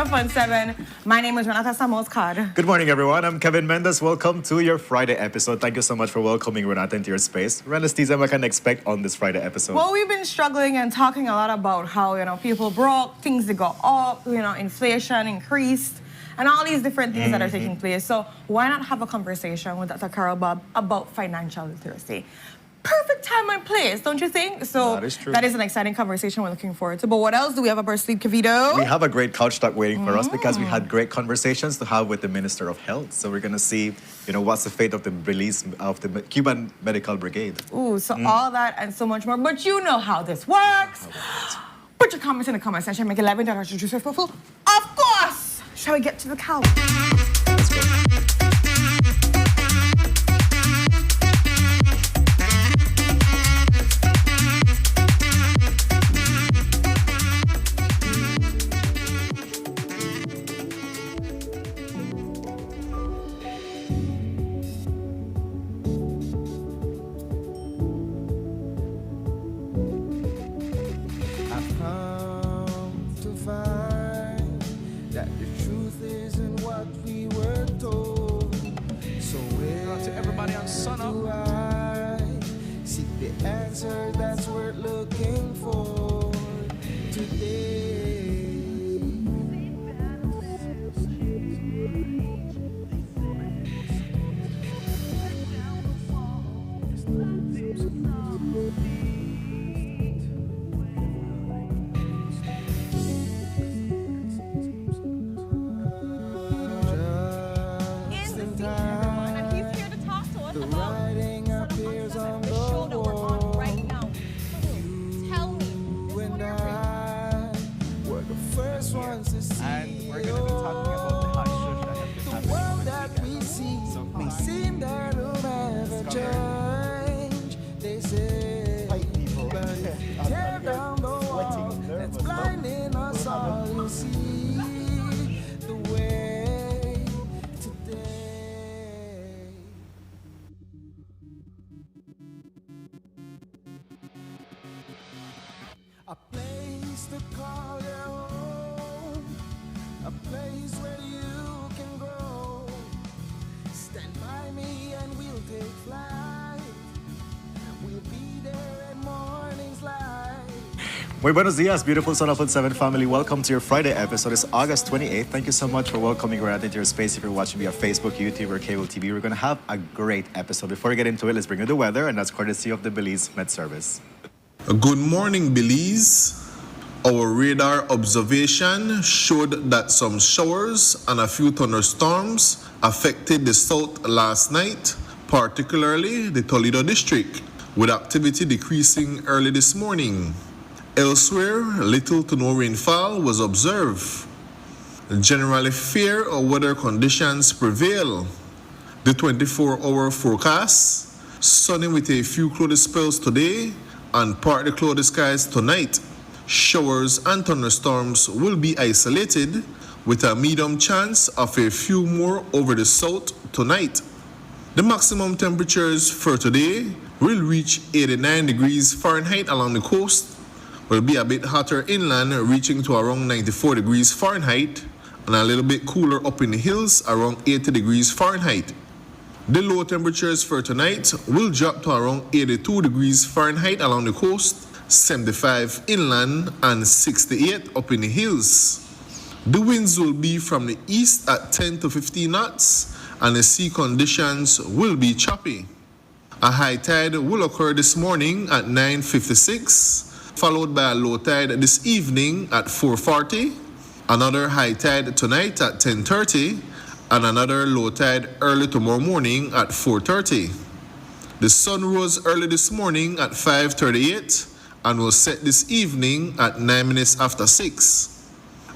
Sunup on 7. My name is Renata Samos-Card. Good morning, everyone. I'm Kevin Mendes. Welcome to your Friday episode. Thank you so much for welcoming Renata into your space. Renastiza, what can I expect on this Friday episode? Well, we've been struggling and talking a lot about how, people broke, things that go up, inflation increased, and all these different things that are taking place. So why not have a conversation with Dr. Carol Bob about financial literacy? Perfect time and place, don't you think? So that is true. That is an exciting conversation we're looking forward to. But what else do we have up our sleeve, Kavito? We have a great couch talk waiting for us because we had great conversations to have with the Minister of Health. So we're going to see, what's the fate of the Belize, of the Cuban Medical Brigade. Ooh, so all that and so much more. But you know how this works. Put your comments in the comment section. Make 11 full. Of course! Shall we get to the couch? Let's go. A place to call your home, a place where you can grow. Stand by me and we'll take flight. We'll be there at morning's light. Muy buenos dias, beautiful Son of 7 family. Welcome to your Friday episode. It's August 28th. Thank you so much for welcoming Renata into your space. If you're watching via Facebook, YouTube, or cable TV, we're going to have a great episode. Before we get into it, let's bring you the weather, and that's courtesy of the Belize Met Service. Good morning, Belize. Our radar observation showed that some showers and a few thunderstorms affected the south last night, particularly the Toledo district, with activity decreasing early this morning. Elsewhere, little to no rainfall was observed. Generally fair weather conditions prevail. The 24-hour forecast, sunny with a few cloudy spells today and partly cloudy skies tonight. Showers and thunderstorms will be isolated with a medium chance of a few more over the south tonight. The maximum temperatures for today will reach 89 degrees Fahrenheit along the coast, will be a bit hotter inland reaching to around 94 degrees Fahrenheit and a little bit cooler up in the hills around 80 degrees Fahrenheit. The low temperatures for tonight will drop to around 82 degrees Fahrenheit along the coast, 75 inland and 68 up in the hills. The winds will be from the east at 10 to 15 knots and the sea conditions will be choppy. A high tide will occur this morning at 9:56, followed by a low tide this evening at 4:40, another high tide tonight at 10:30, and another low tide early tomorrow morning at 4:30. The sun rose early this morning at 5:38 and will set this evening at 9 minutes after 6.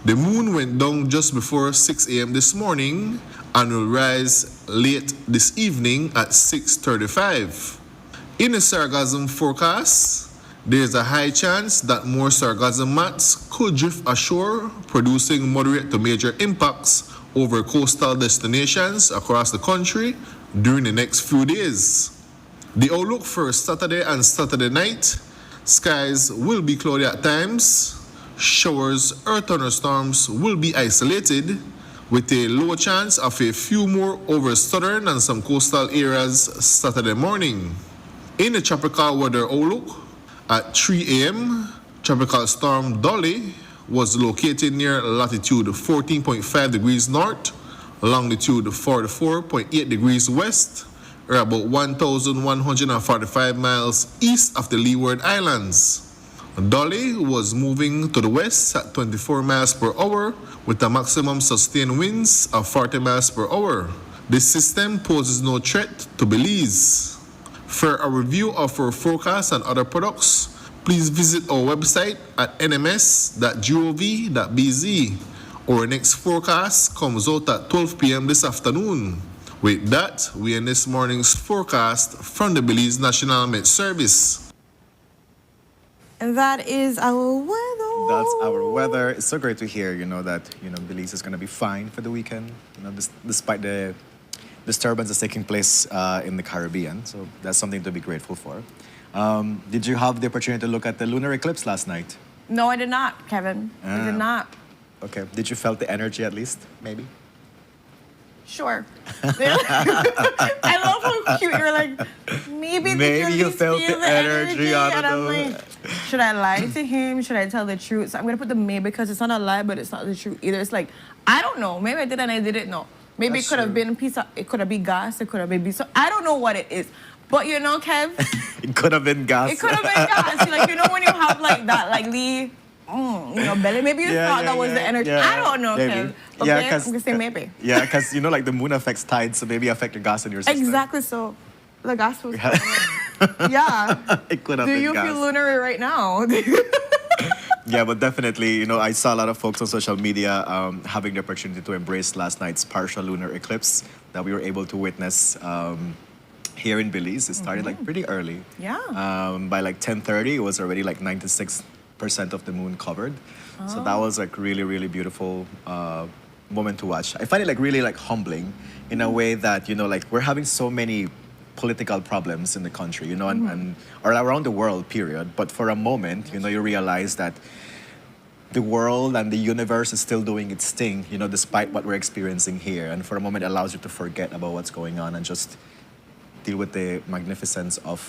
The moon went down just before 6 a.m. this morning and will rise late this evening at 6:35. In the sargassum forecast, there is a high chance that more sargassum mats could drift ashore, producing moderate to major impacts over coastal destinations across the country during the next few days. The outlook for Saturday and Saturday night, skies will be cloudy at times, showers or thunderstorms will be isolated, with a low chance of a few more over southern and some coastal areas Saturday morning. In the tropical weather outlook, at 3 a.m., Tropical Storm Dolly was located near latitude 14.5 degrees north, longitude 44.8 degrees west, or about 1,145 miles east of the Leeward Islands. Dolly was moving to the west at 24 miles per hour with a maximum sustained winds of 40 miles per hour. This system poses no threat to Belize. For a review of our forecast and other products, please visit our website at nms.gov.bz. Our next forecast comes out at 12 p.m. this afternoon. With that, we end this morning's forecast from the Belize National Met Service. And that is our weather. That's our weather. It's so great to hear, that, Belize is going to be fine for the weekend, despite the disturbance that's taking place in the Caribbean. So that's something to be grateful for. Did you have the opportunity to look at the lunar eclipse last night? No, I did not, Kevin. I did not. Okay. Did you felt the energy at least, maybe? Sure. I love how cute you're like, maybe you felt the energy. I don't and I'm know. like, should I lie to him? Should I tell the truth? So I'm going to put the maybe because it's not a lie, but it's not the truth either. It's like, I don't know. Maybe I did and I didn't know. Maybe That's it could have true. been a piece of, it could have been gas, it could have been so I don't know what it is. But Kev, It could have been gas. it could have been gas. Like, when you have like that, like the, belly, maybe you thought that was the energy. yeah, I don't know, maybe. Kev. Yeah, Okay, 'cause- I'm going to say maybe. Yeah, because, like the moon affects tides, so maybe affect the gas in your system. Exactly so. The gas was yeah. It could have Do been you gas. feel lunar right now? Yeah, but definitely, I saw a lot of folks on social media having the opportunity to embrace last night's partial lunar eclipse that we were able to witness here in Belize. It started like pretty early. Yeah. By like 10:30, it was already like 96% of the moon covered. So that was like really, really beautiful moment to watch. I find it like really like humbling in a way that, like we're having so many political problems in the country, and or around the world, period. But for a moment, you realize that the world and the universe is still doing its thing, despite what we're experiencing here. And for a moment, it allows you to forget about what's going on and just deal with the magnificence of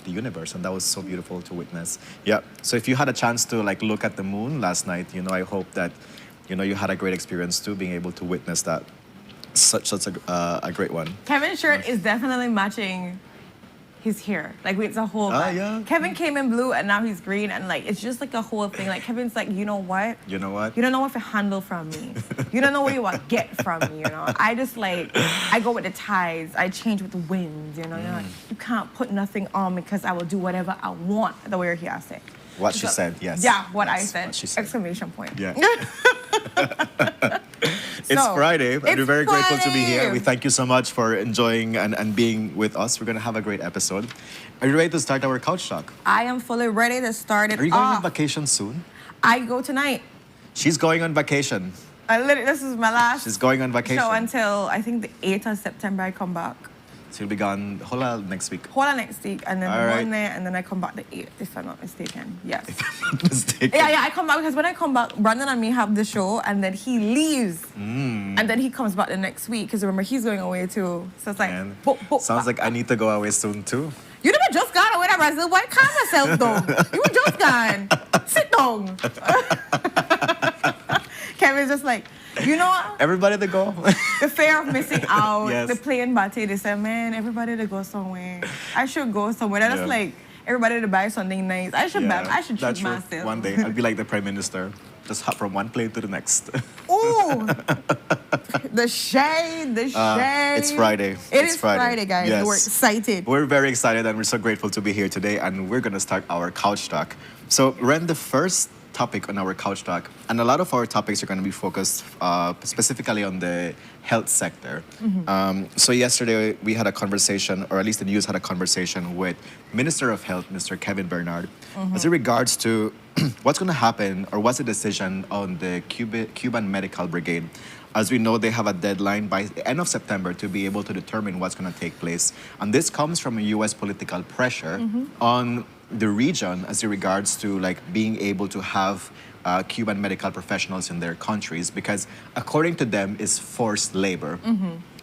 the universe. And that was so beautiful to witness. Yeah. So if you had a chance to like look at the moon last night, I hope that, you had a great experience too, being able to witness that. Such a great one. Kevin's shirt is definitely matching his hair. Like, it's a whole vibe. Yeah. Kevin came in blue and now he's green, and like, it's just like a whole thing. Like, Kevin's like, you know what? You know what? You don't know what to handle from me. You don't know what you want to get from me, I just like, I go with the tides. I change with the winds, You're like, you can't put nothing on me because I will do whatever I want, the way he has it. What she said, yes. Yeah, what I Yes, said. what she said. Exclamation point. Yeah. It's So, Friday, and it's we're very grateful to be here. Friday. We thank you so much for enjoying and being with us. We're going to have a great episode. Are you ready to start our couch talk? I am fully ready to start it Are you going on off. vacation soon? I go tonight. She's going on vacation. This is my last She's going on vacation. show until I think the 8th of September I come back. She'll be gone whole next week. Hold on next week, and then All the right. one there, and then I come back the 8th, if I'm not mistaken. Yes. Not mistaken. Yeah, I come back because when I come back, Brandon and me have the show, and then he leaves. And then he comes back the next week, because remember, he's going away too. So it's like, Man, back. sounds like I need to go away soon too. You never just gone away to Brazil, boy. Calm yourself down. You were just gone. Sit down. Kevin's just like, you know what? Everybody to go. The fear of missing out, Yes. the playing batty, they said, man, everybody to go somewhere. I should go somewhere. That's Yeah. like, everybody to buy something nice. I should treat that's true. myself. One day, I'll be like the Prime Minister. Just hop from one plane to the next. Ooh, the shade. It's Friday. It It's is Friday, guys. Yes. We're excited. We're very excited and we're so grateful to be here today, and we're going to start our couch talk. So, Ren, the first topic on our couch talk, and a lot of our topics are going to be focused specifically on the health sector. So yesterday we had a conversation, or at least the news had a conversation with Minister of Health, Mr. Kevin Bernard, as it regards to what's going to happen, or what's the decision on the Cuban Medical Brigade. As we know, they have a deadline by the end of September to be able to determine what's going to take place. And this comes from a U.S. political pressure on the region as it regards to like being able to have Cuban medical professionals in their countries because, according to them, it's forced labor.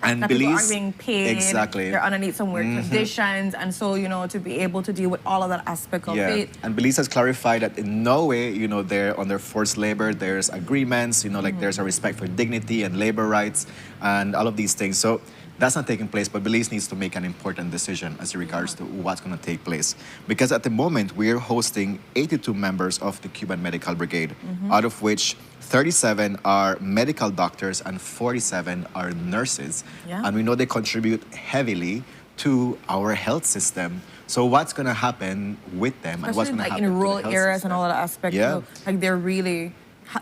And That people Belize, aren't being paid. exactly. They're underneath some weird conditions. And so, to be able to deal with all of that aspect of it. And Belize has clarified that in no way, they're under forced labor. There's agreements, like there's a respect for dignity and labor rights and all of these things. So that's not taking place, but Belize needs to make an important decision as regards to what's going to take place. Because at the moment, we're hosting 82 members of the Cuban Medical Brigade, out of which 37 are medical doctors and 47 are nurses. And we know they contribute heavily to our health system. So what's going to happen with them and what's going to happen in to rural the health areas system? and all that aspect, they're really,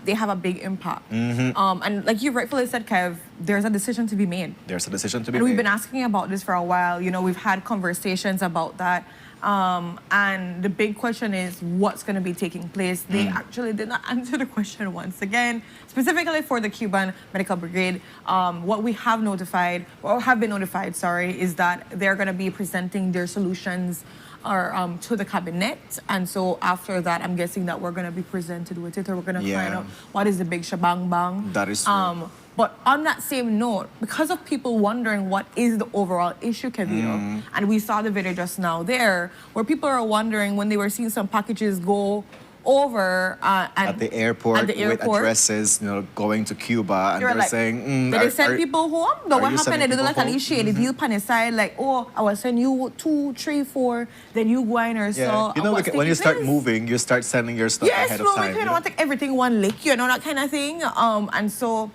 they have a big impact. And like you rightfully said, Kev, there's a decision to be made. There's a decision to be And made. we've been asking about this for a while. We've had conversations about that. And the big question is what's going to be taking place. They actually did not answer the question once again, specifically for the Cuban Medical Brigade. What we have notified, or have been notified, is that they're going to be presenting their solutions to the cabinet. And so after that, I'm guessing that we're going to be presented with it, or we're going to find out what is the big shabang bang. That is true. But on that same note, because of people wondering what is the overall issue, Kevin, and we saw the video just now there, where people are wondering when they were seeing some packages go over at the airport with addresses, going to Cuba, and they're like, saying, did they send people home? But what happened? They did like an issue. They deal pan aside, like, oh, I will send you 2, 3, 4, then you go in or so. When you start moving, you start sending your stuff ahead of time. Yes, we want to take everything one lick, that kind of thing. And so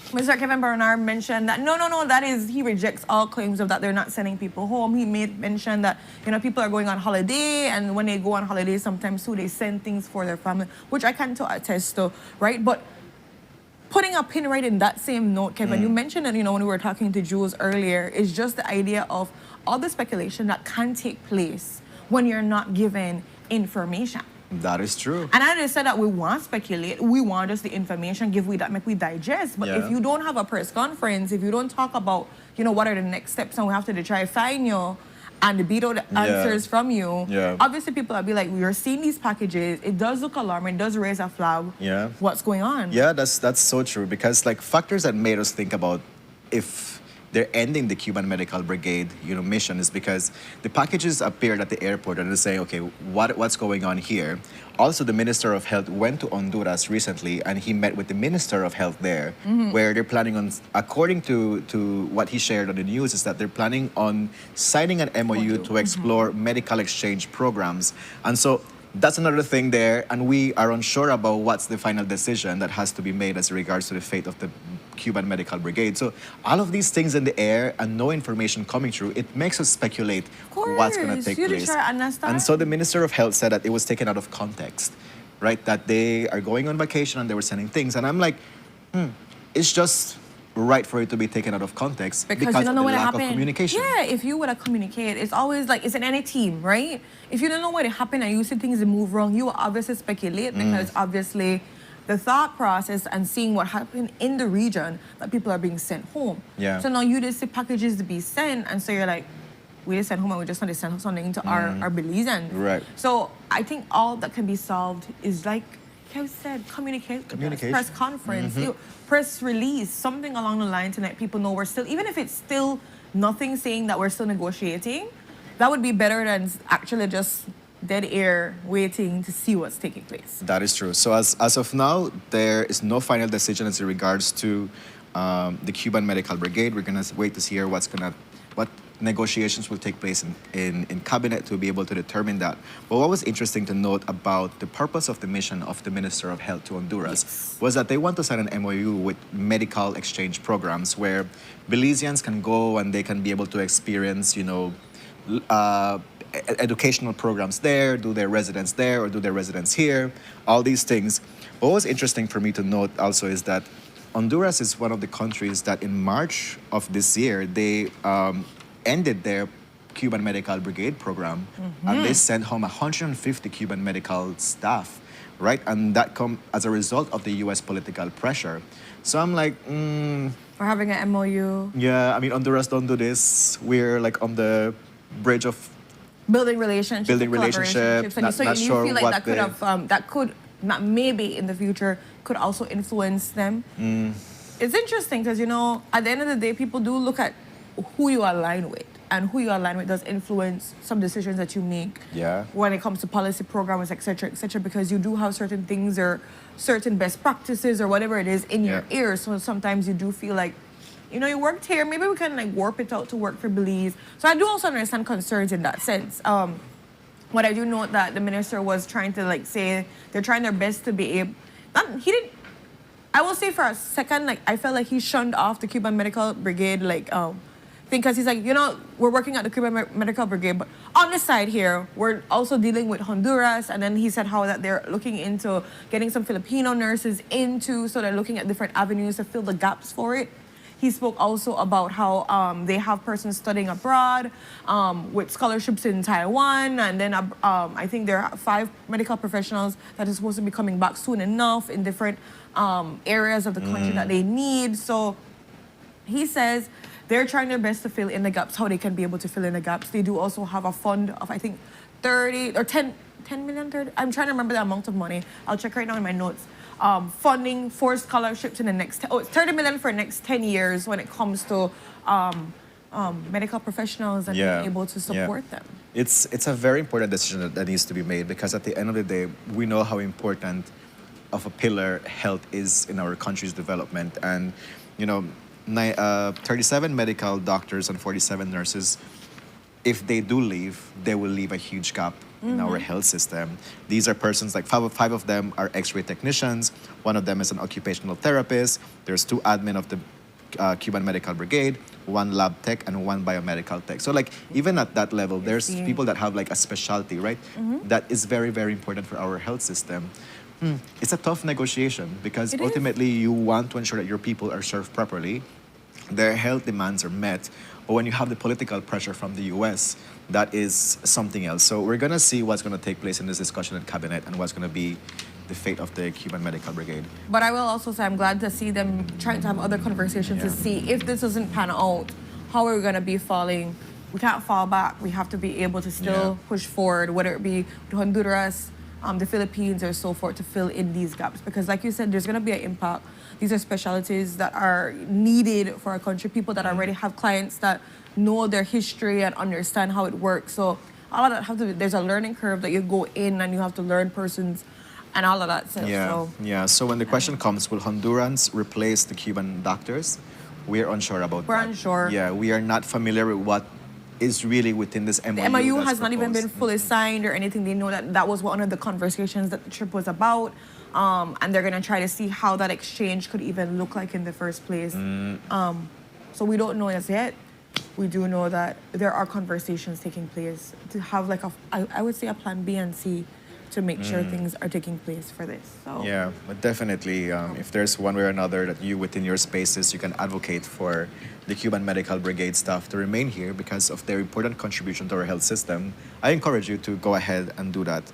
Mr. Kevin Bernard mentioned that he rejects all claims of that they're not sending people home. He made mention that people are going on holiday, and when they go on holiday, sometimes too they send things for their family, which I can attest to, right? But putting a pin right in that same note, Kevin, you mentioned that when we were talking to Jules earlier, is just the idea of all the speculation that can take place when you're not given information. That is true. And I just said that we want to speculate, we want just the information, make we digest. But if you don't have a press conference, if you don't talk about, what are the next steps, and we have to try to find you and beat out the answers from you, obviously people will be like, we are seeing these packages, it does look alarming, it does raise a flag. What's going on? Yeah, that's so true, because factors that made us think about if they're ending the Cuban Medical Brigade, mission is because the packages appeared at the airport and they're saying, okay, what's going on here? Also, the Minister of Health went to Honduras recently and he met with the Minister of Health there, where they're planning on, according to what he shared on the news, is that they're planning on signing an MOU to explore medical exchange programs. And so that's another thing there, and we are unsure about what's the final decision that has to be made as regards to the fate of the Cuban Medical Brigade. So all of these things in the air and no information coming through, it makes us speculate what's going to take place. And so the Minister of Health said that it was taken out of context, right? That they are going on vacation and they were sending things. And I'm like, it's just right for it to be taken out of context because you don't know of what the lack happened. of communication. Yeah, if you would have communicated, it's always like, it's in any team, right? If you don't know what happened and you see things that move wrong, you will obviously speculate because obviously the thought process and seeing what happened in the region that people are being sent home. So now you just see packages to be sent, and so you're like, we just sent home and we just want to send something to our Belizeans. Right. So I think all that can be solved is like Kev said, communication. Press conference, press release, something along the line to let people know we're still, even if it's still nothing saying that we're still negotiating, that would be better than actually just dead air waiting to see what's taking place. That is true. So as of now, there is no final decision as regards to the Cuban Medical Brigade. We're going to wait to hear what negotiations will take place in cabinet to be able to determine that. But what was interesting to note about the purpose of the mission of the Minister of Health to Honduras was that they want to sign an MOU with medical exchange programs where Belizeans can go and they can be able to experience, educational programs there, do their residence there or do their residence here, all these things. What was interesting for me to note also is that Honduras is one of the countries that in March of this year, they ended their Cuban Medical Brigade program and they sent home 150 Cuban medical staff, right? And that come as a result of the U.S. political pressure. So I'm like, We're having an MOU. Yeah, I mean, Honduras don't do this. We're like on the bridge of building relationships. And so you feel like that could that maybe in the future could also influence them. It's interesting because, at the end of the day, people do look at who you align with. And who you align with does influence some decisions that you make when it comes to policy programs, et cetera, because you do have certain things or certain best practices or whatever it is in your ears. So sometimes you do feel like, you worked here, maybe we can warp it out to work for Belize. So I do also understand concerns in that sense. What I do note that the minister was trying to say they're trying their best to be able, I will say for a second, I felt like he shunned off the Cuban Medical Brigade, because he's like, we're working at the Cuban Medical Brigade, but on the side here, we're also dealing with Honduras. And then he said how that they're looking into getting some Filipino nurses so they're looking at different avenues to fill the gaps for it. He spoke also about how they have persons studying abroad with scholarships in Taiwan. And then I think there are 5 medical professionals that are supposed to be coming back soon enough in different areas of the country that they need. So he says they're trying their best to fill in the gaps, how they can be able to fill in the gaps. They do also have a fund of, I think, 30 or 10 million, 30. I'm trying to remember the amount of money. I'll check right now in my notes. Funding for scholarships in the next, it's 30 million for the next 10 years when it comes to medical professionals and being able to support them. It's a very important decision that needs to be made because at the end of the day, we know how important of a pillar health is in our country's development. And, 37 medical doctors and 47 nurses, if they do leave, they will leave a huge gap in our health system. These are persons, five of them are x-ray technicians, one of them is an occupational therapist, there's 2 admin of the Cuban Medical Brigade, 1 lab tech, and 1 biomedical tech. So even at that level, there's people that have a specialty, right? That is very, very important for our health system. It's a tough negotiation because ultimately you want to ensure that your people are served properly, their health demands are met, but when you have the political pressure from the US, that is something else. So we're going to see what's going to take place in this discussion in cabinet and what's going to be the fate of the Cuban Medical Brigade. But I will also say I'm glad to see them trying to have other conversations to see if this doesn't pan out, how are we going to be falling. We can't fall back. We have to be able to still push forward, whether it be Honduras, the Philippines, or so forth, to fill in these gaps. Because like you said, there's going to be an impact. These are specialties that are needed for our country, people that already have clients that know their history and understand how it works. So all of that there's a learning curve that you go in and you have to learn persons and all of that stuff. So when the question comes, will Hondurans replace the Cuban doctors? We're unsure about that. We're unsure. Yeah, we are not familiar with what is really within this MOU. The MOU has proposed. not even been fully signed or anything. They know that was one of the conversations that the trip was about. And they're going to try to see how that exchange could even look like in the first place. So we don't know as yet. We do know that there are conversations taking place to have I would say a plan B and C to make sure things are taking place for this. So. Yeah, but definitely, if there's one way or another that you within your spaces, you can advocate for the Cuban Medical Brigade staff to remain here because of their important contribution to our health system, I encourage you to go ahead and do that.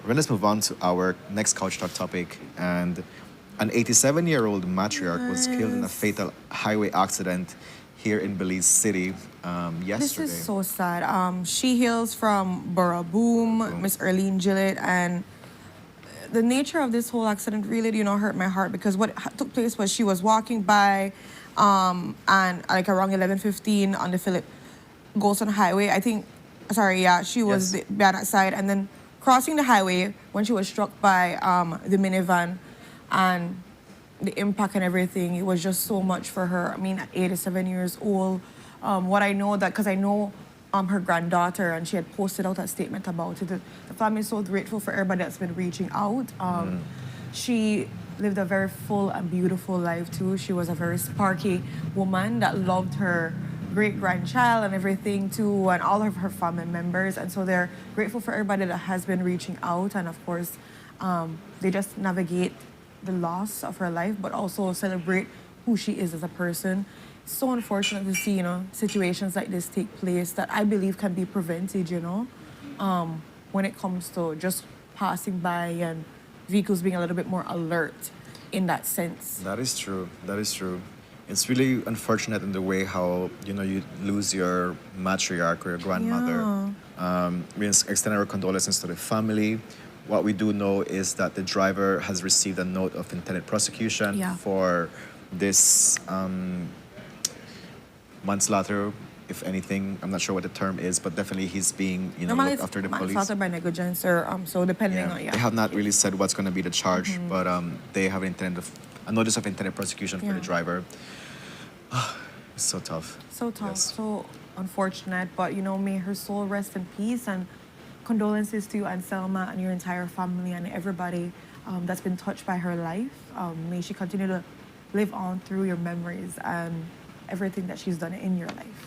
Let's move on to our next Couch Talk topic. And an 87-year-old matriarch was killed in a fatal highway accident here in Belize City yesterday. This is so sad. She hails from Boom, Miss Erlene Gillett, and the nature of this whole accident really, hurt my heart because what took place was she was walking by and around 11:15 on the Philip Golson Highway. She was by that side and then crossing the highway when she was struck by the minivan and the impact and everything. It was just so much for her. I mean, at 87 years old, what I know because I know her granddaughter and she had posted out a statement about it. The family is so grateful for everybody that's been reaching out. She lived a very full and beautiful life too. She was a very sparky woman that loved her great-grandchild and everything too, and all of her family members. And so they're grateful for everybody that has been reaching out. And of course, they just navigate the loss of her life, but also celebrate who she is as a person. It's so unfortunate to see, situations like this take place that I believe can be prevented, when it comes to just passing by and vehicles being a little bit more alert in that sense. That is true. It's really unfortunate in the way how, you lose your matriarch or your grandmother. We extend our condolences to the family. what we do know is that the driver has received a note of intended prosecution Yeah. for this manslaughter, if anything. I'm not sure what the term is, but definitely he's being, Normally looked it's after the police. manslaughter by negligence, or so depending Yeah. on They have not really said what's going to be the charge, Mm-hmm. but they have a notice of intended prosecution for the Yeah. driver. It's so tough. So tough, Yes. so unfortunate, but may her soul rest in peace, and condolences to you and Selma and your entire family and everybody that's been touched by her life. May she continue to live on through your memories and everything that she's done in your life.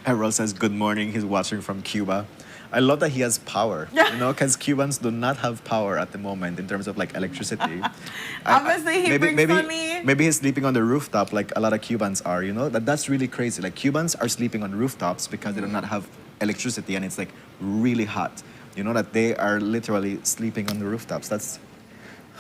Errol says, good morning. He's watching from Cuba. I love that he has power, because Cubans do not have power at the moment in terms of like electricity. Obviously, he brings maybe, money. maybe he's sleeping on the rooftop like a lot of Cubans are, That's really crazy. Like Cubans are sleeping on rooftops because they do not have electricity and it's like really hot. That they are literally sleeping on the rooftops. That's,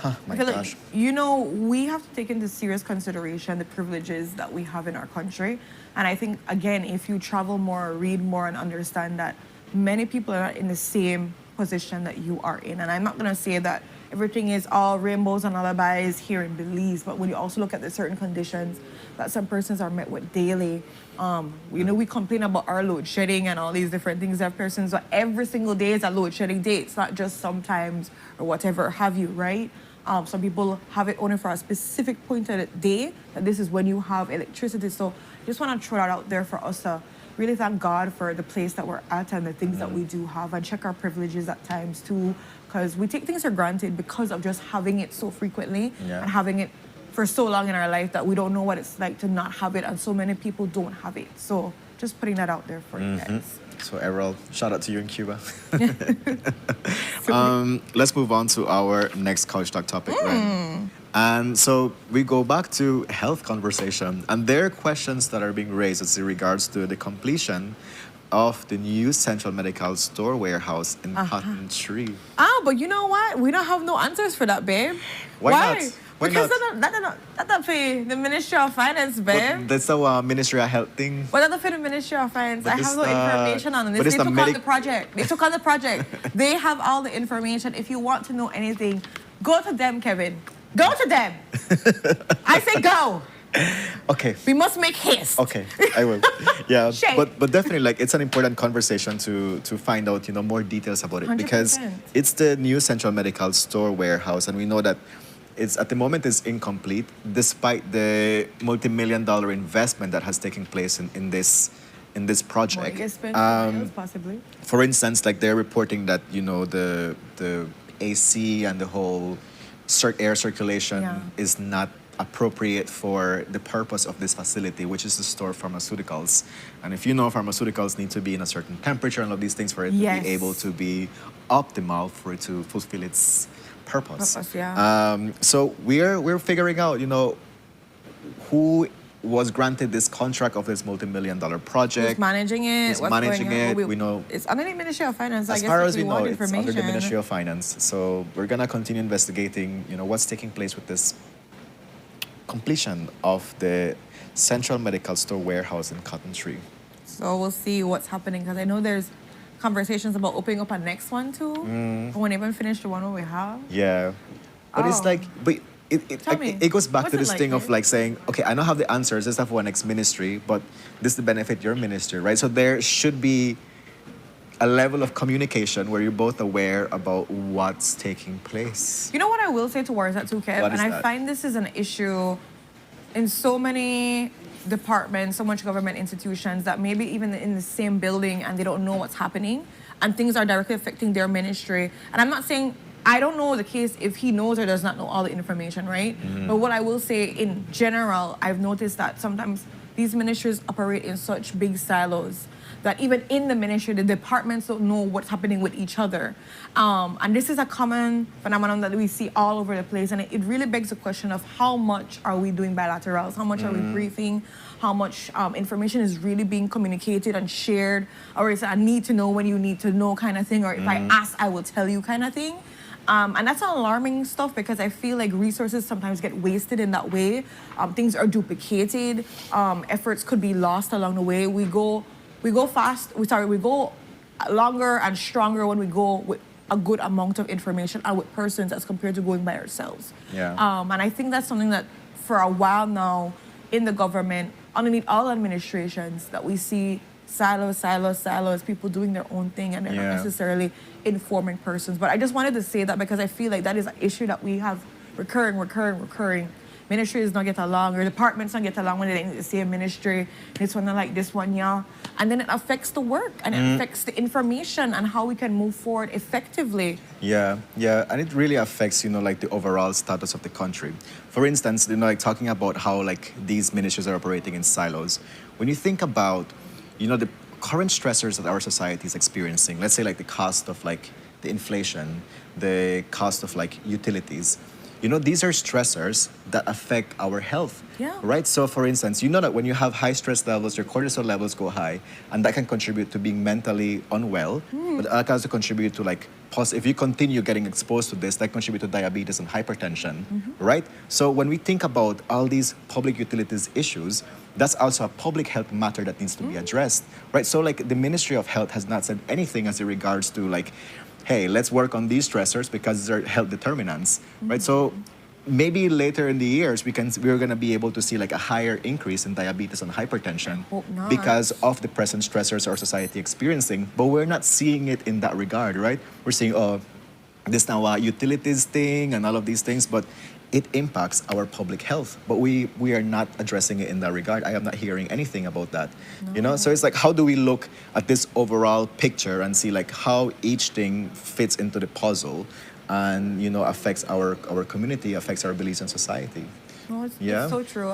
my I feel gosh. like, we have to take into serious consideration the privileges that we have in our country. And I think, again, if you travel more, read more, and understand that many people are not in the same position that you are in. And I'm not going to say that everything is all rainbows and lullabies here in Belize, but when you also look at the certain conditions that some persons are met with daily, we complain about our load shedding and all these different things. There are persons that every single day is a load shedding day. It's not just sometimes or whatever have you, right? Some people have it only for a specific point of the day, that this is when you have electricity. So I just want to throw that out there for us to really thank God for the place that we're at and the things that we do have, and check our privileges at times too, because we take things for granted because of just having it so frequently and having it for so long in our life that we don't know what it's like to not have it, and so many people don't have it. So just putting that out there for you guys. So Errol, shout out to you in Cuba. Let's move on to our next Couch Talk topic. Right? And so we go back to health conversation, and there are questions that are being raised as in regards to the completion of the new Central Medical Store warehouse in Cotton Tree. But you know what? We don't have no answers for that, babe. Why not? Why Because not? that's for the Ministry of Finance, babe. But that's our Ministry of Health thing. But that's for the Ministry of Finance. But I this have no the- information on but this. it's They the took on the project. They took on the project. They have all the information. If you want to know anything, go to them, Kevin. Go to them. I say go. Okay. We must make haste. Okay, I will. Yeah, Shame. but definitely, like, it's an important conversation to find out, more details about it, because 100%. it's the new Central Medical Store warehouse, and we know that it's at the moment is incomplete, despite the multi-million-dollar investment that has taken place in this project. More expensive, possibly. For instance, like they're reporting that the AC and the whole air circulation is not appropriate for the purpose of this facility, which is to store pharmaceuticals. And if you know, pharmaceuticals need to be in a certain temperature and all of these things for it to Yes. be able to be optimal for it to fulfill its purpose. Yeah. So we're figuring out, who was granted this contract of this multi-million-dollar project. Who's managing it? Who's What's managing going on? it? We know. It's under the Ministry of Finance. I As guess far if as we know, want it's under the information. Ministry of Finance. So we're gonna continue investigating, what's taking place with this completion of the Central Medical Store warehouse in Cotton Tree. So we'll see what's happening, because I know there's conversations about opening up a next one too. We won't even finish the one we have. Yeah, but it's Oh. like, but Tell me, it goes back what's to it this like, thing of babe? like saying, okay, I don't have the answers. This stuff for our next ministry, but this is the benefit your ministry, right? So there should be a level of communication where you're both aware about what's taking place. You know what I will say towards that too, Kev? What is And I that? find this is an issue in so many departments, so much government institutions, that maybe even in the same building and they don't know what's happening and things are directly affecting their ministry. And I'm not saying, I don't know the case if he knows or does not know all the information, right? But what I will say in general, I've noticed that sometimes these ministries operate in such big silos that even in the ministry, the departments don't know what's happening with each other. And this is a common phenomenon that we see all over the place. And it really begs the question of how much are we doing bilaterals? How much are we briefing? How much information is really being communicated and shared? Or is it a need to know when you need to know kind of thing? Or if I ask, I will tell you kind of thing? And that's alarming stuff, because I feel like resources sometimes get wasted in that way. Things are duplicated. Efforts could be lost along the way. We go longer and stronger when we go with a good amount of information and with persons as compared to going by ourselves. Yeah. And I think that's something that for a while now in the government, underneath all administrations, that we see silos, people doing their own thing and they're not necessarily informing persons. But I just wanted to say that because I feel like that is an issue that we have recurring. Ministries don't get along, or departments don't get along when they in the same ministry. This one not like this one, yeah. And then it affects the work and it affects the information and how we can move forward effectively. Yeah, and it really affects, like the overall status of the country. For instance, like talking about how like these ministries are operating in silos. When you think about, the current stressors that our society is experiencing, let's say like the cost of like the inflation, the cost of like utilities, these are stressors that affect our health, right? So for instance, that when you have high stress levels, your cortisol levels go high, and that can contribute to being mentally unwell, but that can also contribute to like, if you continue getting exposed to this, that contribute to diabetes and hypertension, right? So when we think about all these public utilities issues, that's also a public health matter that needs to be addressed, right? So like the Ministry of Health has not said anything as it regards to like, hey, let's work on these stressors because they're health determinants, right? So maybe later in the years, we're gonna be able to see like a higher increase in diabetes and hypertension because of the present stressors our society experiencing. But we're not seeing it in that regard, right? We're seeing, this now utilities thing and all of these things, but it impacts our public health. But we are not addressing it in that regard. I am not hearing anything about that. So it's like, how do we look at this overall picture and see like how each thing fits into the puzzle and affects our community, affects our beliefs in society? No, it's so true.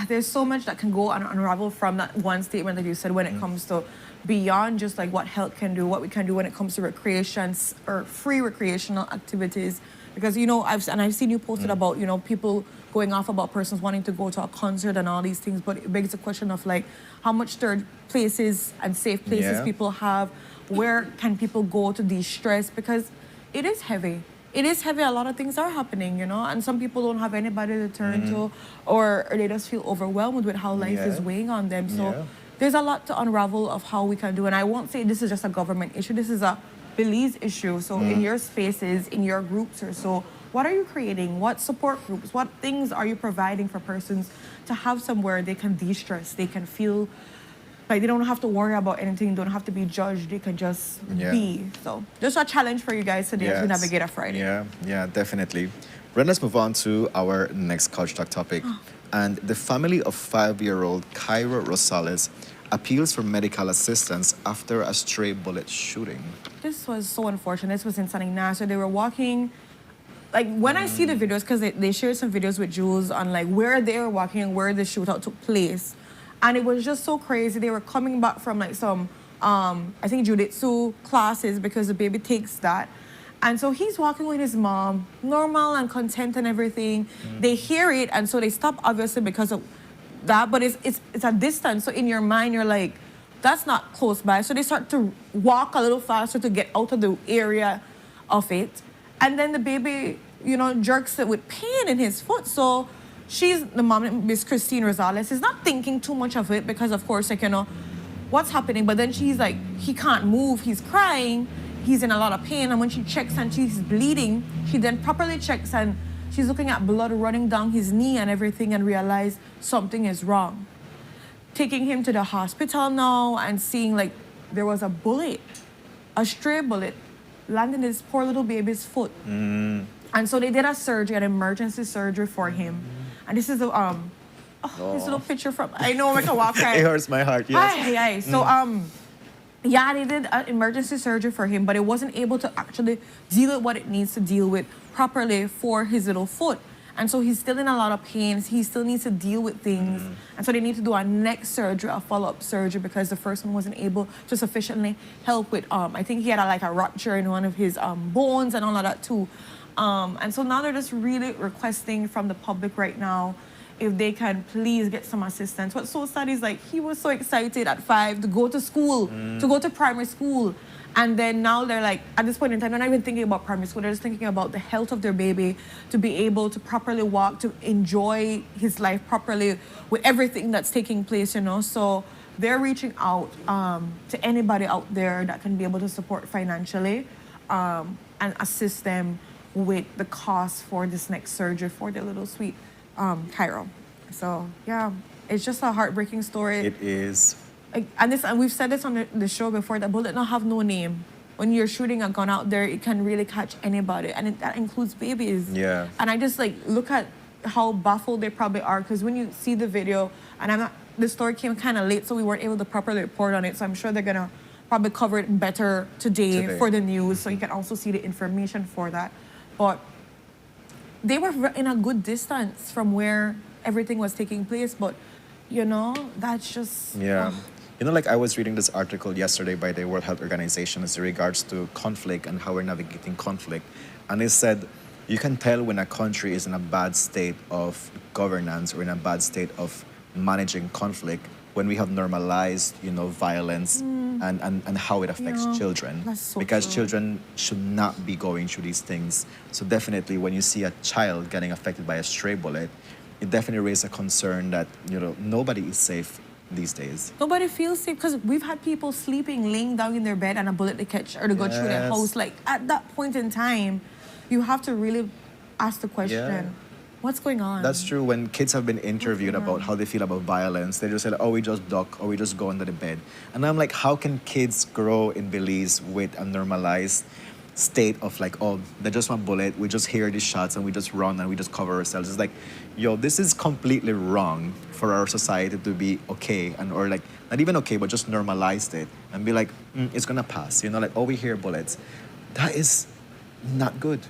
There's so much that can go and unravel from that one statement that you said when it comes to beyond just like what health can do, what we can do when it comes to recreations or free recreational activities. Because, I've seen you posted about, people going off about persons wanting to go to a concert and all these things, but it begs the question of like how much third places and safe places people have, where can people go to de-stress, because it is heavy. It is heavy. A lot of things are happening, and some people don't have anybody to turn to, or they just feel overwhelmed with how life is weighing on them. So there's a lot to unravel of how we can do. And I won't say this is just a government issue. This is a Belize issue. So in your spaces, in your groups or so, what are you creating? What support groups? What things are you providing for persons to have somewhere they can de-stress? They can feel like they don't have to worry about anything, don't have to be judged, they can just be. So just a challenge for you guys today as we navigate a Friday. Yeah, definitely. Then let's move on to our next Couch Talk topic. And the family of 5-year-old Kyra Rosales appeals for medical assistance after a stray bullet shooting. This was so unfortunate. This was in San Ignacio. They were walking, like when I see the videos, because they shared some videos with Jules on like where they were walking and where the shootout took place. And it was just so crazy. They were coming back from like some, I think jiu-jitsu classes because the baby takes that. And so he's walking with his mom, normal and content and everything. They hear it, and so they stop obviously because of that, but it's a distance. So in your mind, you're like, that's not close by. So they start to walk a little faster to get out of the area of it. And then the baby, jerks it with pain in his foot. So the mom, Miss Christine Rosales, is not thinking too much of it because, of course, like, what's happening. But then she's like, he can't move. He's crying. He's in a lot of pain. And when she checks and she's bleeding, she then properly checks and she's looking at blood running down his knee and everything and realized something is wrong. Taking him to the hospital now and seeing like there was a bullet, a stray bullet, landed in his poor little baby's foot. And so they did a surgery, an emergency surgery for him. And this is this little picture from, I know I can walk right. It hurts my heart, yes. So they did an emergency surgery for him, but it wasn't able to actually deal with what it needs to deal with properly for his little foot. And so he's still in a lot of pain. He still needs to deal with things. And so they need to do a next surgery, a follow-up surgery, because the first one wasn't able to sufficiently help with, I think he had a rupture in one of his bones and all of that too. And so now they're just really requesting from the public right now if they can please get some assistance. What's so sad is like he was so excited at 5 to go to school, to go to primary school. And then now they're like, at this point in time, they're not even thinking about primary school. They're just thinking about the health of their baby, to be able to properly walk, to enjoy his life properly with everything that's taking place, So they're reaching out to anybody out there that can be able to support financially. and assist them with the cost for this next surgery for their little sweet Cairo. So yeah, it's just a heartbreaking story. It is. And we've said this on the show before, that bullet don't have no name. When you're shooting a gun out there, it can really catch anybody, and that includes babies. Yeah. And I just like look at how baffled they probably are, because when you see the video, and the story came kind of late, so we weren't able to properly report on it. So I'm sure they're gonna probably cover it better today for the news, so you can also see the information for that. But they were in a good distance from where everything was taking place, but you know, that's just Yeah. You know, like I was reading this article yesterday by the World Health Organization as regards to conflict and how we're navigating conflict. And it said, you can tell when a country is in a bad state of governance or in a bad state of managing conflict when we have normalized, you know, violence and how it affects children. That's so because true. children should not be going through these things. So definitely when you see a child getting affected by a stray bullet, it definitely raises a concern that, you know, nobody is safe these days. nobody feels safe, because we've had people sleeping, laying down in their bed, and a bullet to catch or to go through their Yes. house. Like at that point in time, you have to really ask the question, what's going on? That's true. When kids have been interviewed about how they feel about violence, they just say, oh, we just duck or we just go under the bed. And I'm like, how can kids grow in Belize with a normalized state of like, oh, they just want bullet, we just hear these shots and we just run and we just cover ourselves? It's like, yo, this is completely wrong for our society to be okay, and or like, not even okay, but just normalized it and be like, it's gonna pass. You know, like, oh, we hear bullets. That is not good.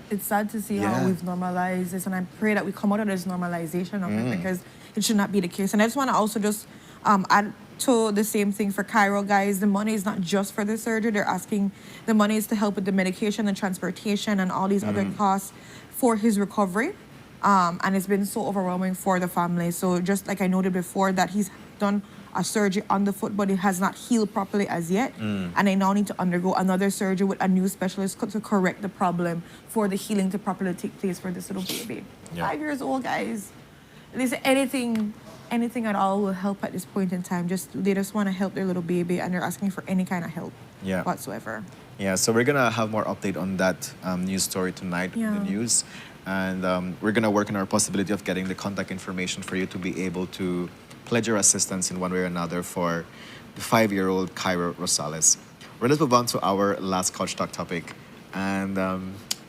It's sad to see how we've normalized this, and I pray that we come out of this normalization of it, because it should not be the case. And I just want to also just add to the same thing for Cairo, guys. The money is not just for the surgery. They're asking, the money is to help with the medication and transportation and all these other costs for his recovery. And it's been so overwhelming for the family. So just like I noted before, that he's done a surgery on the foot, but it has not healed properly as yet. And they now need to undergo another surgery with a new specialist to correct the problem for the healing to properly take place for this little baby. 5 years old, guys. They say anything at all will help at this point in time. They just want to help their little baby, and they're asking for any kind of help whatsoever. Yeah, so we're gonna have more update on that news story tonight in the news. And we're gonna work on our possibility of getting the contact information for you to be able to pledge your assistance in one way or another for the 5-year-old Cairo Rosales. Well, let's move on to our last Couch Talk topic. And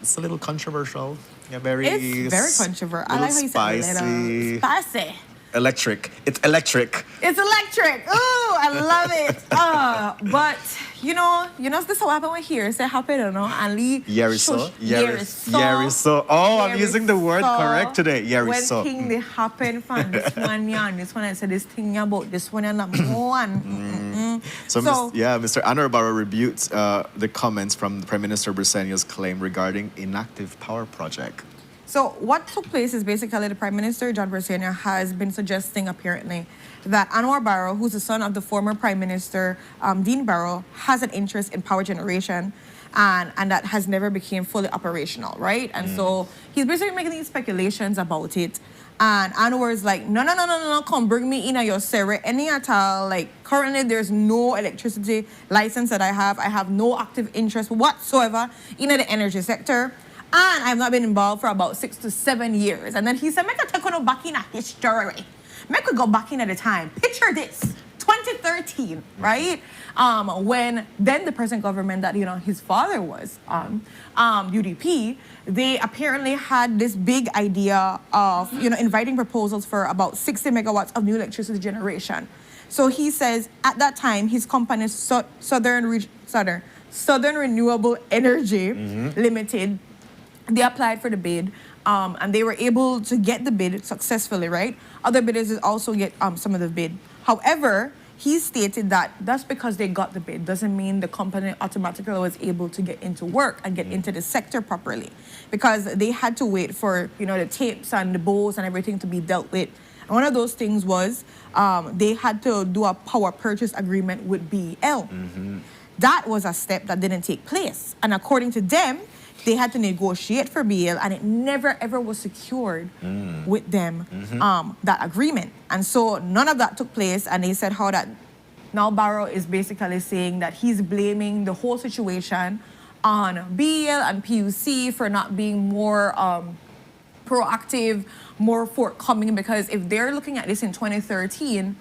it's a little controversial. Yeah, It's very controversial. I like how you said spicy. Spicy. Electric. It's electric. It's electric. Ooh, I love it. But you know, this what happened with here. Say happy, you know, and Lee. Yeriso. Yeriso. Oh, I'm using the word correct today. Yeriso. When thing they happen from this one and this one, I said this thing about this one and that one. So, Mr. Anwar Barrow rebuked the comments from Prime Minister Briceño's claim regarding inactive power project. So what took place is basically the Prime Minister, John Briceño, has been suggesting apparently that Anwar Barrow, who's the son of the former Prime Minister, Dean Barrow, has an interest in power generation and that has never became fully operational, right? And so he's basically making these speculations about it. And Anwar is like, no, come bring me in at your Sarah, any at all. Like, currently there's no electricity license that I have. I have no active interest whatsoever in the energy sector. And I've not been involved for about 6 to 7 years. And then he said, make a take on back in a history. Make we go back in at the time. Picture this, 2013, right? When then the present government that, you know, his father was on, UDP, they apparently had this big idea of, you know, inviting proposals for about 60 megawatts of new electricity generation. So he says at that time, his company, Southern Renewable Energy Limited, they applied for the bid, and they were able to get the bid successfully, right? Other bidders also get some of the bid. However, he stated that that's because they got the bid doesn't mean the company automatically was able to get into work and get into the sector properly, because they had to wait for, you know, the tapes and the bowls and everything to be dealt with. And one of those things was they had to do a power purchase agreement with BEL. That was a step that didn't take place. And according to them, they had to negotiate for BEL, and it never ever was secured with them, that agreement. And so none of that took place, and they said how that now Barrow is basically saying that he's blaming the whole situation on BEL and PUC for not being more proactive, more forthcoming, because if they're looking at this in 2013,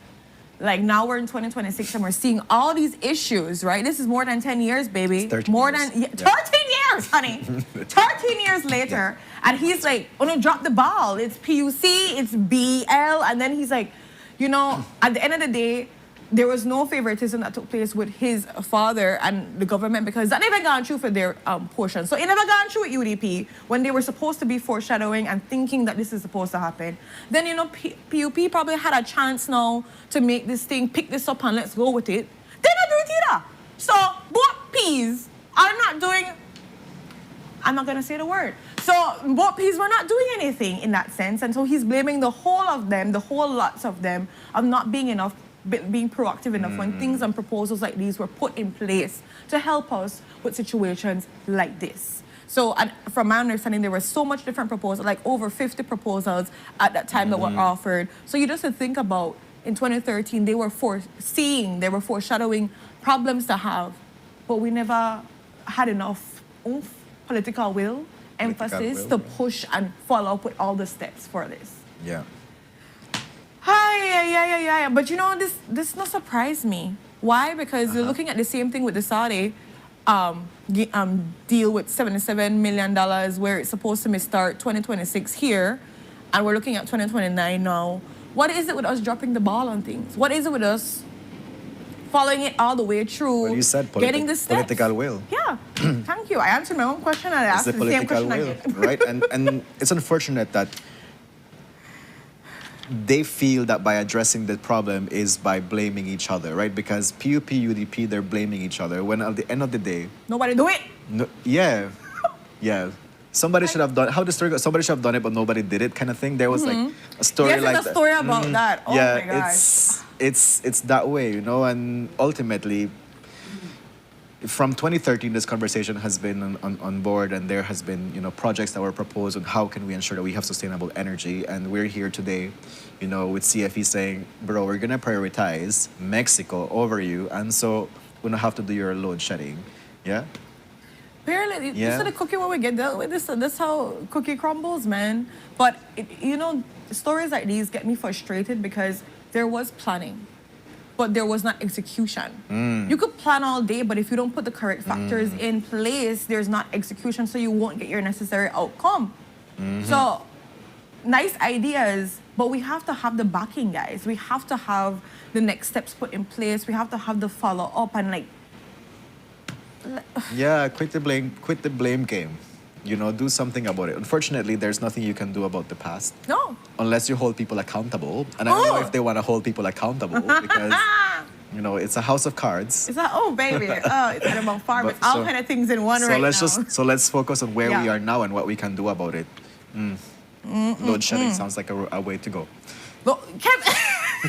like now we're in 2026 and we're seeing all these issues, right? This is more than 10 years, baby. 13 more years. than 13 years, honey. 13 years later. And he's like, oh no, drop the ball. It's PUC, it's BL. And then he's like, you know, at the end of the day, there was no favoritism that took place with his father and the government because that never gone through for their portion. So it never gone through with UDP when they were supposed to be foreshadowing and thinking that this is supposed to happen. Then, you know, PUP probably had a chance now to make this thing, pick this up and let's go with it. They don't do it either. So both P's are not doing, I'm not going to say the word. So both P's were not doing anything in that sense. And so he's blaming the whole of them, the whole lots of them, of not being enough, being proactive enough when things and proposals like these were put in place to help us with situations like this. So and from my understanding, there were so much different proposals, like over 50 proposals at that time that were offered. So you just to think about, in 2013, they were foreshadowing problems to have, but we never had enough oomph, political will, emphasis to push and follow up with all the steps for this. Yeah. Yeah. But you know, this not surprise me. Why? Because you're looking at the same thing with the Saudi deal with $77 million where it's supposed to start 2026 here, and we're looking at 2029 now. What is it with us dropping the ball on things? What is it with us following it all the way through? Well, you said getting the steps? political will. Yeah. Thank you. I answered my own question and I asked It's the same political question will, again. right? And it's unfortunate that they feel that by addressing the problem is by blaming each other, right? Because PUP, UDP, they're blaming each other. When at the end of the day, Nobody do it. no, yeah. Somebody should have done. How the story goes? Somebody should have done it, but nobody did it, kind of thing. There was like a story Yes, like there's a story about that. Oh yeah, my gosh. it's that way, you know. And ultimately, from 2013, this conversation has been on board, and there has been, you know, projects that were proposed on how can we ensure that we have sustainable energy. And we're here today, you know, with CFE saying, bro, we're gonna prioritize Mexico over you, and so we don't have to do your load shedding, yeah. Apparently, Yeah. this is the cookie when we get dealt with. This how cookie crumbles, man. But you know, stories like these get me frustrated because there was planning, but there was not execution. You could plan all day, but if you don't put the correct factors in place, there's not execution, so you won't get your necessary outcome. So, nice ideas, but we have to have the backing, guys. We have to have the next steps put in place. We have to have the follow up and like. Yeah, quit the blame game. You know, do something about it. Unfortunately, there's nothing you can do about the past. No. Unless you hold people accountable. And I don't know if they want to hold people accountable because, you know, it's a house of cards. It's like, oh baby, it's Animal Farm. But It's all so- kind of things in one So right let's now. so let's focus on where we Yeah. are now and what we can do about it. Load shedding sounds like a way to go. Look, Kevin,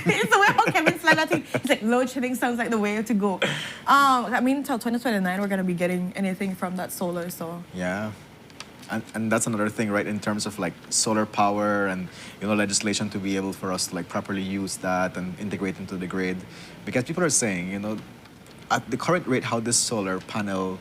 it's the way how Kevin said that thing. It's like load shedding sounds like the way to go. I mean, until 2029, we're gonna be getting anything from that solar. So Yeah. And that's another thing, right? In terms of like solar power and, you know, legislation to be able for us to like properly use that and integrate into the grid. Because people are saying, you know, at the current rate, how this solar panel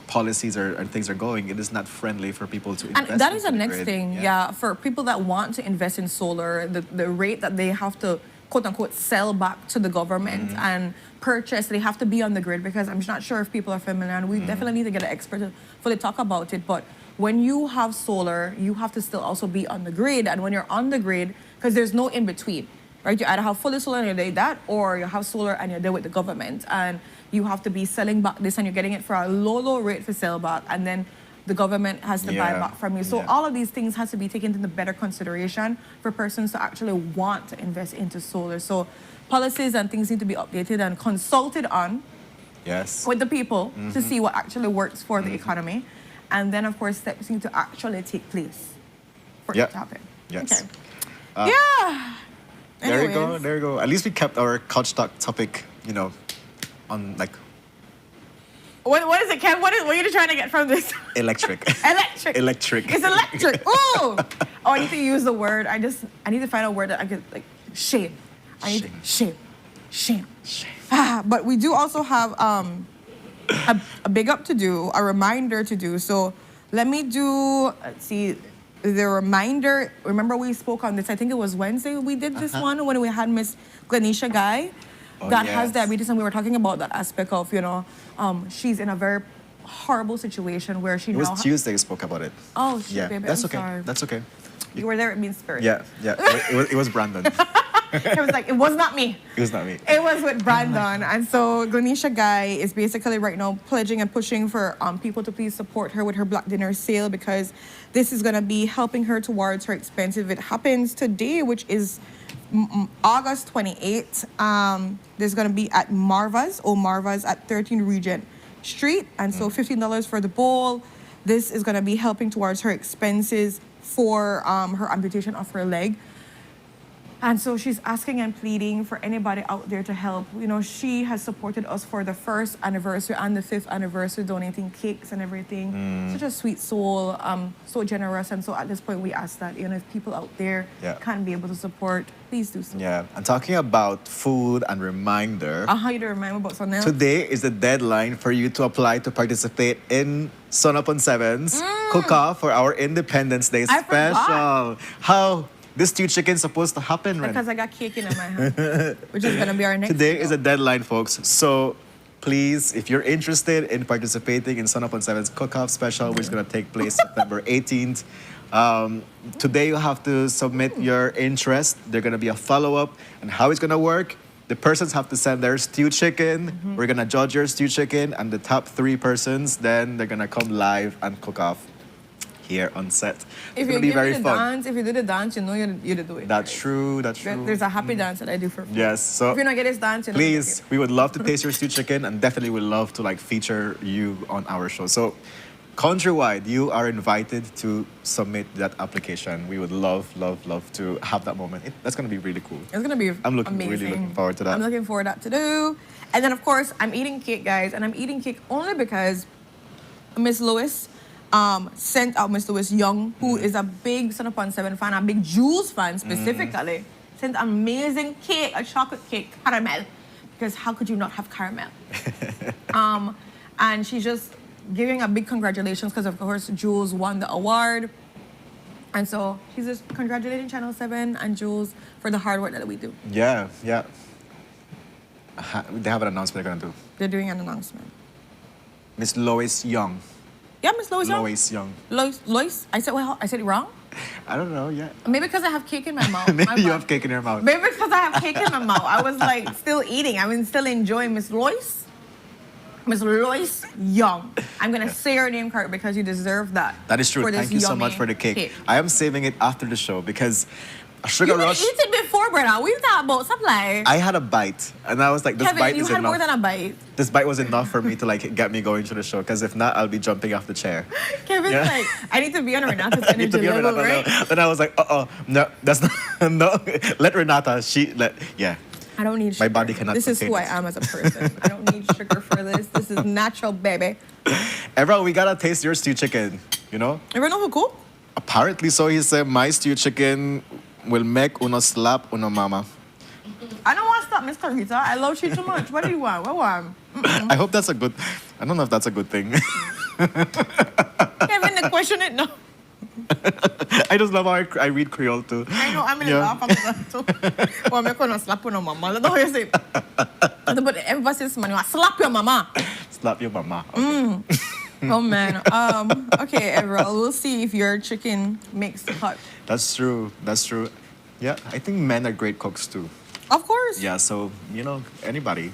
policies and things are going, it is not friendly for people to invest and that is into the the next grid. thing. Yeah, for people that want to invest in solar, the rate that they have to quote unquote sell back to the government and purchase, they have to be on the grid because I'm not sure if people are familiar, and we definitely need to get an expert to fully talk about it. But when you have solar, you have to still also be on the grid, and when you're on the grid, because there's no in between, right? You either have fully solar and you're there that, or you have solar and you're there with the government, and you have to be selling back this, and you're getting it for a low rate for sale back, and then the government has to buy Yeah. back from you. So Yeah. all of these things has to be taken into better consideration for persons to actually want to invest into solar. So policies and things need to be updated and consulted on Yes. with the people to see what actually works for the economy. And then, of course, steps need to actually take place for Yeah. it to happen. Yes. Okay. Yeah. There you go. Anyways. There you go. At least we kept our couch talk topic, you know, on like What is it, Ken? What are you trying to get from this? electric. Electric. Electric. It's electric. Ooh. I need to use the word. I need to find a word that I could like shape. I need Shape. shape. Shame. But we do also have a big up to do, a reminder to do. So let me do, let's see, the reminder. Remember we spoke on this, I think it was Wednesday we did this one when we had Miss Glenisha Guy that has yes. diabetes, and we were talking about that aspect of, she's in a very horrible situation where she It now... was Tuesday you spoke about it. Oh, shit, Yeah, baby, that's I'm okay. sorry. That's okay. You were there, it means spirit. Yeah. It was Brandon. It was like, it was not me. It was not me. It was with Brandon. And so Glenisha Guy is basically right now pledging and pushing for people to please support her with her Black Dinner sale, because this is going to be helping her towards her expenses. It happens today, which is August 28th. There's going to be at Marva's at 13 Regent Street. And so $15 for the bowl. This is going to be helping towards her expenses for her amputation of her leg. And so she's asking and pleading for anybody out there to help. She has supported us for the first anniversary and the 5th anniversary, donating cakes and everything. Such a sweet soul, so generous. And so at this point, we ask that, if people out there can be able to support, please do so. Yeah, and talking about food and reminder, You to remind me about something else? today is the deadline for you to apply to participate in Sunup on 7's cook-off for our Independence Day I special. forgot. How this stew chicken is supposed to happen, Ren? Because I got cake in my hand, which is going to be our next Today video. is a deadline, folks. So please, if you're interested in participating in Sunup on 7's cook-off special, which is going to take place September 18th, today you have to submit your interest. There's going to be a follow-up. And how it's going to work, the persons have to send their stew chicken. We're going to judge your stew chicken. And the top 3 persons, then they're going to come live and cook off here on set. If It's you going to be give me very the fun. dance, if you do the dance, you know you do it. That's true. That's true. There's a happy dance that I do for free. Yes. So If you don't get this dance, you know please, we would love to taste your stew chicken, and definitely would love to feature you on our show. So countrywide, you are invited to submit that application. We would love to have that moment. That's going to be really cool. It's gonna be Really amazing. looking forward to that. I'm looking forward to that to do. And then of course I'm eating cake, guys, and I'm eating cake only because Miss Lewis sent out Miss Lewis Young, who is a big Sunup on 7 fan, a big Jules fan specifically, sent amazing cake, a chocolate cake, caramel. Because how could you not have caramel? And she's just giving a big congratulations because of course Jules won the award. And so she's just congratulating Channel 7 and Jules for the hard work that we do. Yeah. They have an announcement they're going to do. They're doing an announcement. Miss Lois Young. Yeah, Miss Lois Young. Lois Young. Lois? I said it wrong? I don't know, yeah. Maybe because I have cake in my mouth. My Maybe you bad. have cake in your mouth. Maybe because I have cake in my mouth. I was still eating. Still enjoying Miss Lois. Miss Lois Young. I'm going to say your name correct because you deserve that. That is true. for this Thank you so yummy much for the cake. I am saving it after the show because a sugar You didn't rush. eat it before, brother. We talked about supply. I had a bite, and I was like, this Kevin, bite you is had enough. more than a bite. This bite was enough for me to get me going through the show, because if not, I'll be jumping off the chair. Kevin's Yeah. like, I need to be on Renata's I need to energy be on level, Renata, right? no. Then I was like, no, that's not, no. Let Renata, yeah. I don't need sugar. My body cannot This is who I contain it. am as a person. I don't need sugar for this. This is natural, baby. Everyone, we gotta taste your stew chicken, you know? Ever know who cook? Apparently so, he said, my stew chicken will make uno slap uno mama. I don't want to stop Miss Clarita. I love you too much. What do you want? What want? I hope that's a good, I don't know if that's a good thing. Kevin, the question it no. I just love how I read Creole too. I know, I'm in Yeah. laugh after that too. Well, I'm going to slap your mama. That's how you say it. I put the emphasis, man. You slap your mama. Slap your mama. Okay. Oh, man. Okay, Everell, we'll see if your chicken makes the cut. That's true. That's true. Yeah, I think men are great cooks too. Of course. Yeah, so, anybody.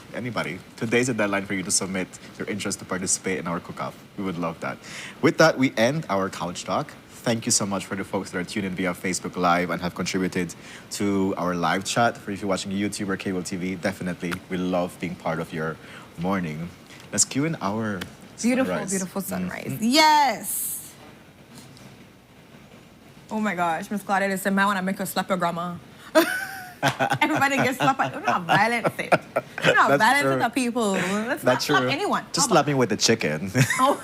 Today's the deadline for you to submit your interest to participate in our cook-off. We would love that. With that, we end our couch talk. Thank you so much for the folks that are tuned in via Facebook Live and have contributed to our live chat. For if you're watching YouTube or cable TV, definitely, we love being part of your morning. Let's cue in our sunrise. Beautiful sunrise. Yes. Oh my gosh, Miss Claudia said, man, when I make her slap your grandma. Everybody gets slapped. Don't have violence. Don't have violence with the people. Let's not slap anyone. Just slap me with the chicken. Oh.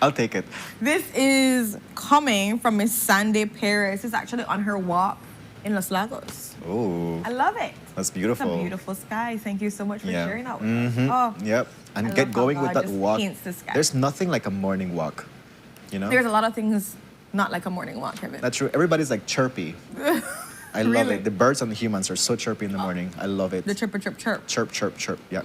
I'll take it. This is coming from Miss Sandy Paris. It's actually on her walk in Los Lagos. Oh, I love it. that's It's beautiful. a beautiful sky. Thank you so much for Yeah. sharing that with us. Oh, Yep. And I get love how going with God that just walk. paints the sky. There's nothing like a morning walk, you know? there's a lot of things not like a morning walk, Kevin. That's true. Everybody's like chirpy. I love Really? it. The birds and the humans are so chirpy in the morning. I love it. The chirp, chirp, chirp. Chirp, chirp, chirp. Yeah.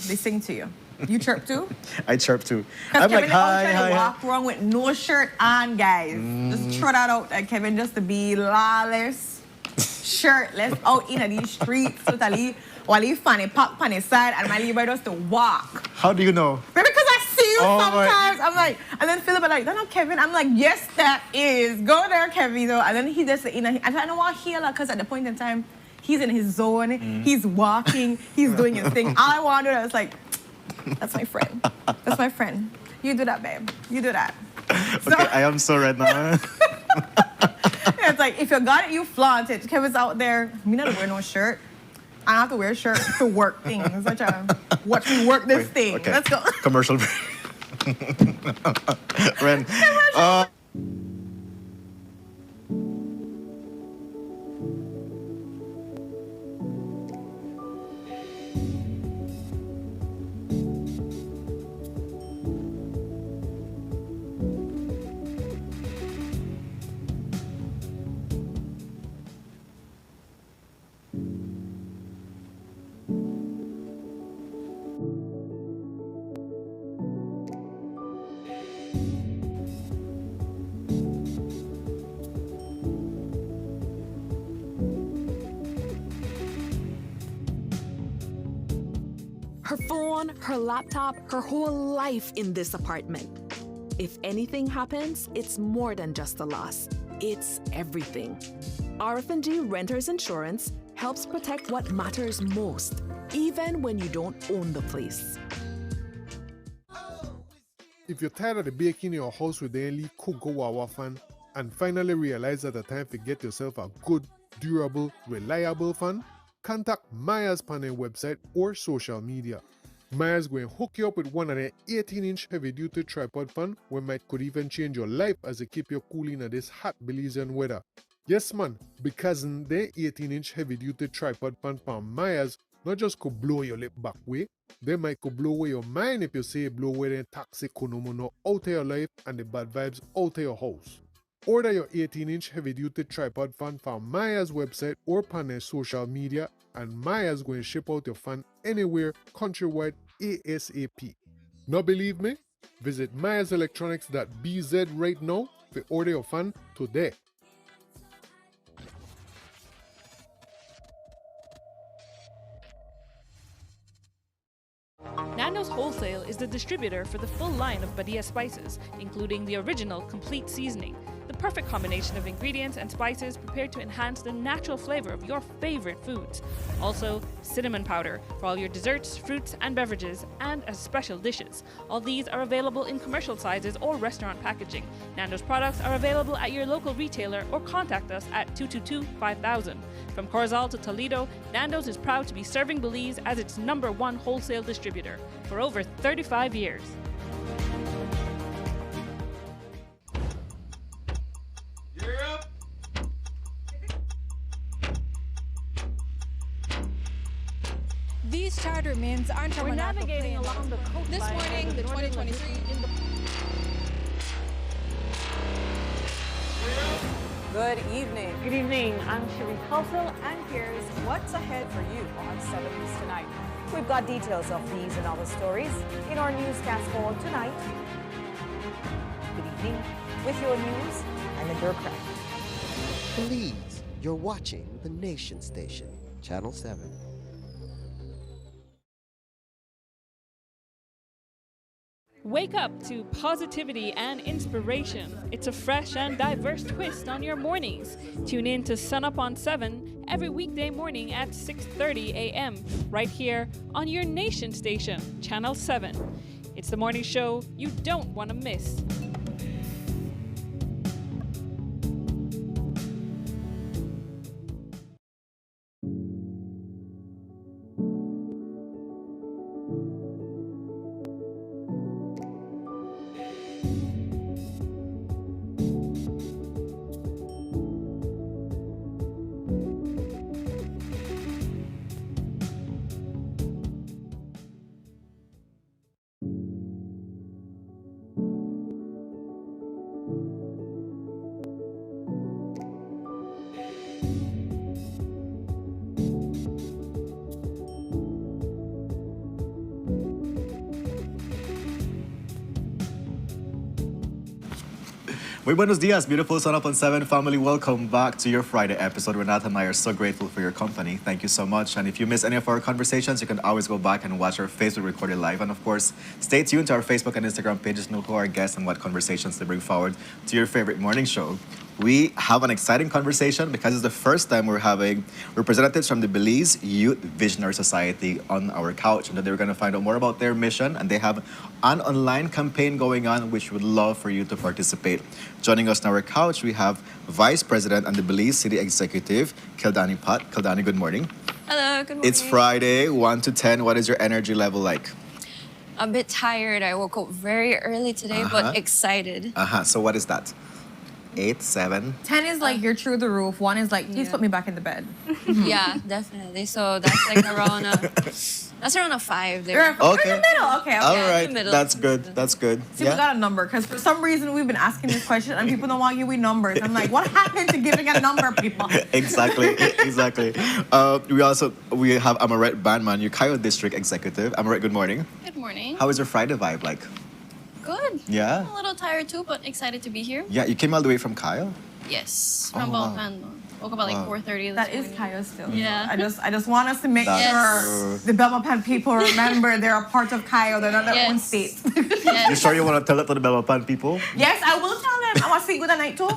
They sing to you. You chirp too? I chirp too. Because I'm Kevin like, hi, trying hi, to hi. walk wrong with no shirt on, guys. Just throw that out there, Kevin, just to be lawless, shirtless, out in these streets, totally, while he funny pop on his side, and my leader just to walk. How do you know? Maybe because I see you Oh, my- sometimes. I'm like, and then Philip like, no, Kevin. I'm like, yes, that is. Go there, Kevin. Though. And then he just, I don't want to hear that because at the point in time, he's in his zone. He's walking. He's doing his thing. All I want to do is like, that's my friend. That's my friend. You do that, babe. You do that. So, Okay, I am so red now. it's like, if you got it, you flaunt it. Kevin's out there. Me not wear no shirt. I don't have to wear a shirt to work things. Such a, watch me work this thing. Okay. Let's go. Commercial break. Ren. Her phone, her laptop, her whole life in this apartment. If anything happens, it's more than just a loss. It's everything. RF&G Renters Insurance helps protect what matters most, even when you don't own the place. If you're tired of the baking in your house with daily cook wawa fan and finally realize that the time to get yourself a good, durable, reliable fan, contact Maya's panel website or social media. Maya's going to hook you up with one of their 18-inch heavy-duty tripod fan where might could even change your life as they keep you cool in this hot Belizean weather. Yes man, because their 18-inch heavy-duty tripod fan from Maya's not just could blow your lip back way, they might could blow away your mind if you say blow away the toxic konomono out of your life and the bad vibes out of your house. Order your 18-inch heavy-duty tripod fan from Maya's website or on their social media, and Maya's going to ship out your fan anywhere countrywide ASAP. Not believe me? Visit mayaselectronics.bz right now to order your fan today. Nando's Wholesale is the distributor for the full line of Badia spices, including the original complete seasoning, the perfect combination of ingredients and spices prepared to enhance the natural flavor of your favorite foods. Also, cinnamon powder for all your desserts, fruits, and beverages, and as special dishes. All these are available in commercial sizes or restaurant packaging. Nando's products are available at your local retailer or contact us at 222-5000. From Corozal to Toledo, Nando's is proud to be serving Belize as its #1 wholesale distributor for over 35 years. These charter means aren't We're navigating along the coastline. This morning, the 2023 Good evening. Good evening, I'm Cherie Tulsel, And here's what's ahead for you on 7 News tonight. We've got details of these and other stories in our newscast for tonight. Good evening. With your news, I'm Indira Craft. Belize, you're watching the Nation Station, Channel 7. Wake up to positivity and inspiration. It's a fresh and diverse twist on your mornings. Tune in to Sunup on 7 every weekday morning at 6:30 a.m. right here on your Nation Station, Channel 7. It's the morning show you don't want to miss. Muy buenos dias, beautiful Sun Up on 7 family. Welcome back to your Friday episode. Renata and I are so grateful for your company. Thank you so much. And if you miss any of our conversations, you can always go back and watch our Facebook recorded live. And of course, stay tuned to our Facebook and Instagram pages to know who our guests and what conversations they bring forward to your favorite morning show. We have an exciting conversation because it's the first time we're having representatives from the Belize Youth Visionary Society on our couch. And today we're going to find out more about their mission. And they have an online campaign going on, which we would love for you to participate. Joining us on our couch, we have Vice President and the Belize City Executive, Kildani Pat. Kildani, good morning. Hello, good morning. It's Friday, 1 to 10. What is your energy level like? A bit tired. I woke up very early today, but excited. So what is that? 8, 7? 10 is like you're through the roof. 1 is like, please put me back in the bed. Yeah, definitely. So that's like around a 5 there. Okay. In the middle. Okay. All in right. the middle. That's good. That's good. See, we got a number because for some reason we've been asking this question and people don't want you with numbers. I'm like, what happened to giving a number, people? Exactly. We have Amaret Bandman, your Kyle District Executive. Amaret, good morning. Good morning. How is your Friday vibe like? Good. Yeah? I'm a little tired too, but excited to be here. Yeah, you came all the way from Kyle? Yes. From wow. Balkan. Woke up at like 4:30. That is Kyle still. Yeah. I just want us to make sure the Belmopan people remember they're a part of Kyle. They're not their own state. Yes. You sure you want to tell it to the Belmopan people? Yes, I will tell them. I want to sleep with a night too.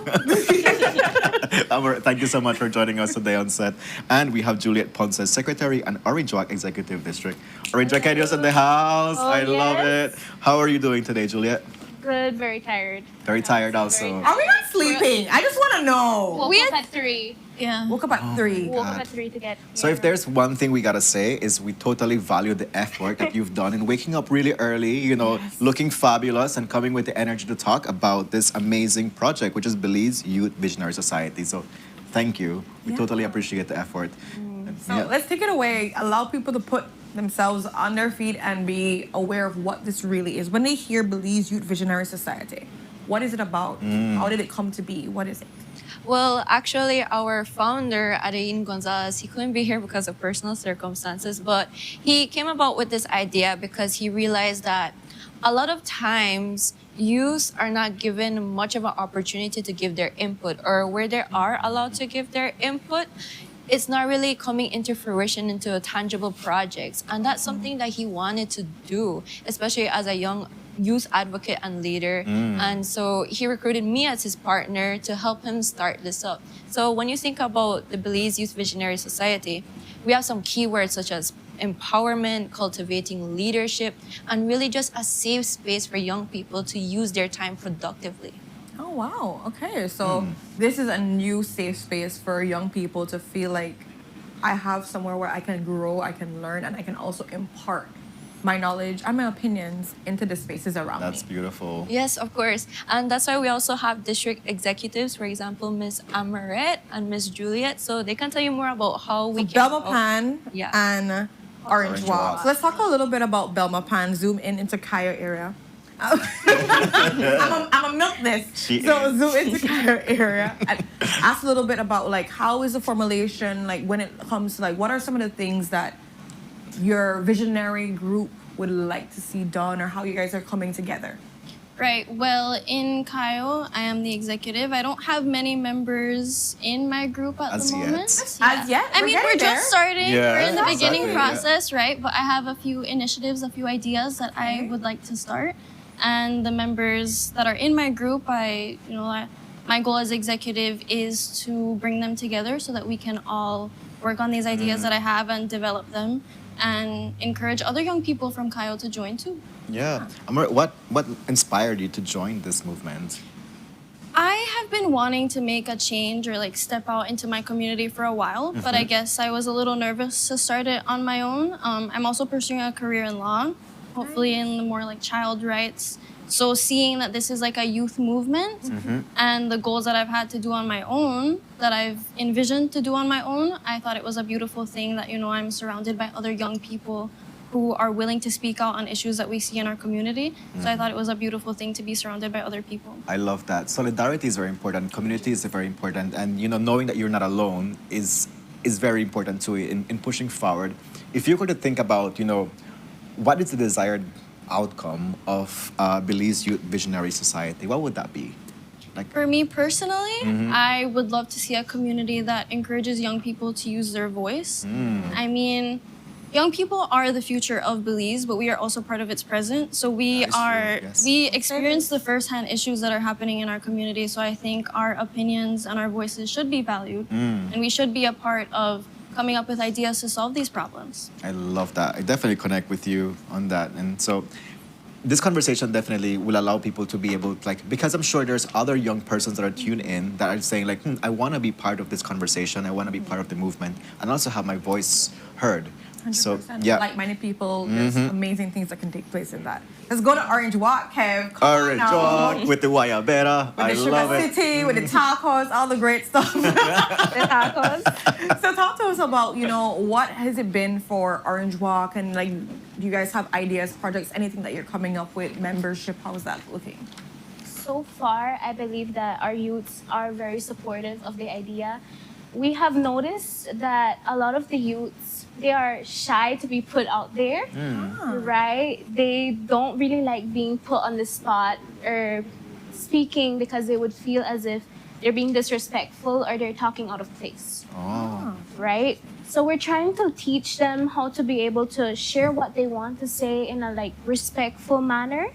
Amaret, thank you so much for joining us today on set. And we have Juliet Ponce, Secretary and Orange Walk Executive District. Orange Walk in the house. I love it. How are you doing today, Juliet? Good, very tired. Very tired also. Are we not sleeping? I just want to know. Woke up at 3. Yeah. Woke up at 3. Woke up at 3 to get So if there's one thing we gotta say is we totally value the effort that you've done in waking up really early, looking fabulous and coming with the energy to talk about this amazing project, which is Belize Youth Visionary Society. So thank you. We totally appreciate the effort. So let's take it away. Allow people to put themselves on their feet and be aware of what this really is. When they hear Belize Youth Visionary Society, what is it about? How did it come to be? What is it? Well, actually, our founder, Adein Gonzalez, he couldn't be here because of personal circumstances, but he came about with this idea because he realized that a lot of times youth are not given much of an opportunity to give their input, or where they are allowed to give their input, it's not really coming into fruition into tangible projects. And that's something that he wanted to do, especially as a young youth advocate and leader. And so he recruited me as his partner to help him start this up. So when you think about the Belize Youth Visionary Society, we have some keywords such as empowerment, cultivating leadership, and really just a safe space for young people to use their time productively. Oh, wow. Okay. So this is a new safe space for young people to feel like I have somewhere where I can grow, I can learn, and I can also impart my knowledge and my opinions into the spaces around me. That's beautiful. Yes, of course. And that's why we also have district executives, for example, Miss Amaret and Miss Juliet. So they can tell you more about how we can... Belmopan and Orange Walk. So let's talk a little bit about Belmopan. Zoom into Kaya area. I'm a milk this. Zoom into Kaya area and ask a little bit about like how is the formulation, like when it comes to like what are some of the things that your visionary group would like to see done, or how you guys are coming together? Right. Well, in Kyle, I am the executive. I don't have many members in my group at the moment. As yet? I mean, we're just starting. Yeah, We're in the beginning exactly, process, right? But I have a few initiatives, a few ideas that I would like to start. And the members that are in my group, my goal as executive is to bring them together so that we can all work on these ideas that I have and develop them, and encourage other young people from Kyle to join too. Yeah. Amaret, what inspired you to join this movement? I have been wanting to make a change or like step out into my community for a while, but I guess I was a little nervous to start it on my own. I'm also pursuing a career in law, hopefully in the more like child rights. So seeing that this is like a youth movement and the goals that I've had to do on my own, that I've envisioned to do on my own, I thought it was a beautiful thing that, I'm surrounded by other young people who are willing to speak out on issues that we see in our community. So I thought it was a beautiful thing to be surrounded by other people. I love that. Solidarity is very important. Community is very important. And, knowing that you're not alone is very important too in pushing forward. If you were to think about, what is the desired outcome of Belize Youth Visionary Society, what would that be? Like, For me personally, I would love to see a community that encourages young people to use their voice. I mean, young people are the future of Belize, but we are also part of its present. So we experience the firsthand issues that are happening in our community. So I think our opinions and our voices should be valued, and we should be a part of coming up with ideas to solve these problems. I love that. I definitely connect with you on that. And so this conversation definitely will allow people to be able to, like, because I'm sure there's other young persons that are tuned in that are saying like, I want to be part of this conversation. I want to be part of the movement and also have my voice heard. 100%. So, yeah. Like-minded people, there's amazing things that can take place in that. Let's go to Orange Walk, Kev. Come on Orange now. Walk with the Guayabera. With I the love Sugar it. City, with the tacos, all the great stuff. The tacos. So talk to us about, what has it been for Orange Walk, and like, do you guys have ideas, projects, anything that you're coming up with, membership, how is that looking? So far, I believe that our youths are very supportive of the idea. We have noticed that a lot of the youths, they are shy to be put out there, right? They don't really like being put on the spot or speaking because they would feel as if they're being disrespectful or they're talking out of place, right? So we're trying to teach them how to be able to share what they want to say in a respectful manner.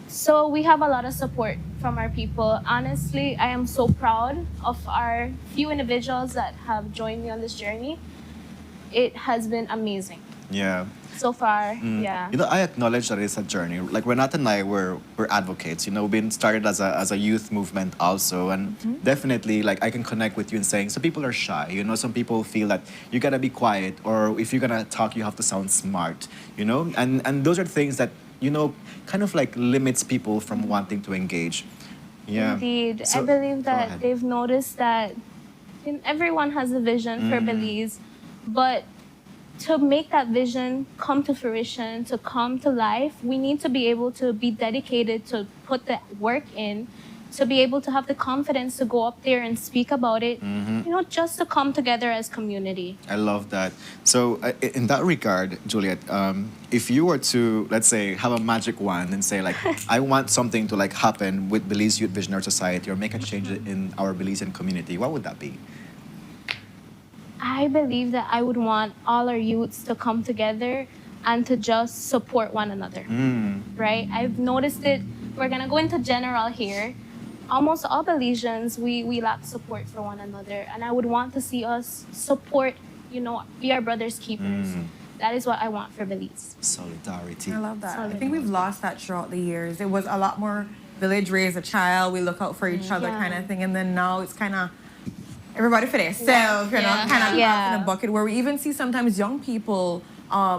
So we have a lot of support from our people. Honestly, I am so proud of our few individuals that have joined me on this journey. It has been amazing. Yeah. So far, yeah. I acknowledge that it's a journey. Like Renata and I, we're advocates. We've been started as a youth movement also, and definitely, like, I can connect with you in saying some people are shy. Some people feel that you gotta be quiet, or if you're gonna talk, you have to sound smart. And those are things that kind of like limits people from wanting to engage. Yeah. Indeed. So- I believe go that ahead. they've noticed that everyone has a vision for Belize, but to make that vision come to fruition, to come to life, we need to be able to be dedicated to put the work in, to be able to have the confidence to go up there and speak about it, just to come together as community. I love that. So in that regard, Juliet, if you were to, let's say, have a magic wand and say, like, I want something to like happen with Belize Youth Visionary Society or make a change in our Belizean community, what would that be? I believe that I would want all our youths to come together and to just support one another, right? I've noticed it. We're going to go into general here. Almost all Belizeans, we lack support for one another. And I would want to see us support, be our brothers' keepers. That is what I want for Belize. Solidarity. I love that. I think we've lost that throughout the years. It was a lot more village raise a child, we look out for each other kind of thing. And then now it's kind of everybody for themselves, kind of in a bucket, where we even see sometimes young people,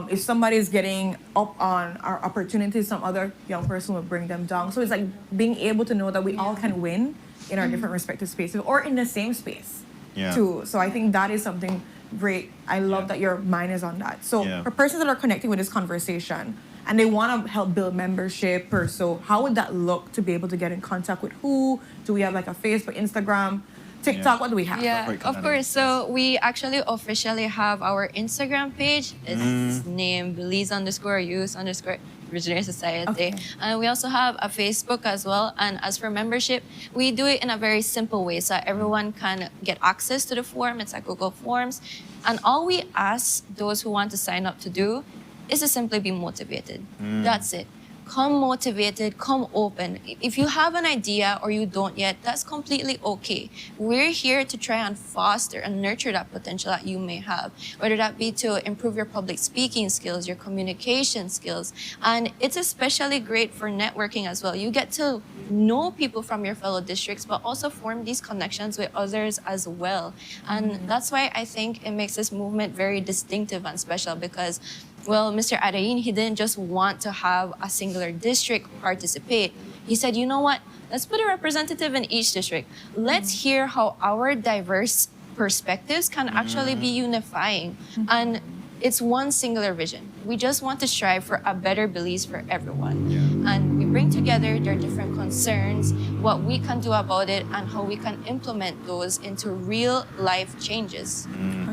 if somebody's getting up on our opportunities, some other young person will bring them down. So it's like being able to know that we all can win in our different respective spaces or in the same space too. So I think that is something great. I love that your mind is on that. So for persons that are connecting with this conversation and they want to help build membership or so, how would that look to be able to get in contact with who? Do we have like a Facebook, Instagram, TikTok? What do we have? Yeah, of course. So we actually officially have our Instagram page. It's named Belize_Youth_Visionary Society. Okay. And we also have a Facebook as well. And as for membership, we do it in a very simple way so everyone can get access to the form. It's like Google Forms. And all we ask those who want to sign up to do is to simply be motivated. That's it. Come motivated, come open. If you have an idea or you don't yet, that's completely okay. We're here to try and foster and nurture that potential that you may have, whether that be to improve your public speaking skills, your communication skills. And it's especially great for networking as well. You get to know people from your fellow districts, but also form these connections with others as well. And that's why I think it makes this movement very distinctive and special because Mr. Adain, he didn't just want to have a singular district participate. He said, you know what? Let's put a representative in each district. Let's hear how our diverse perspectives can actually be unifying. And it's one singular vision. We just want to strive for a better Belize for everyone. And we bring together their different concerns, what we can do about it, and how we can implement those into real life changes.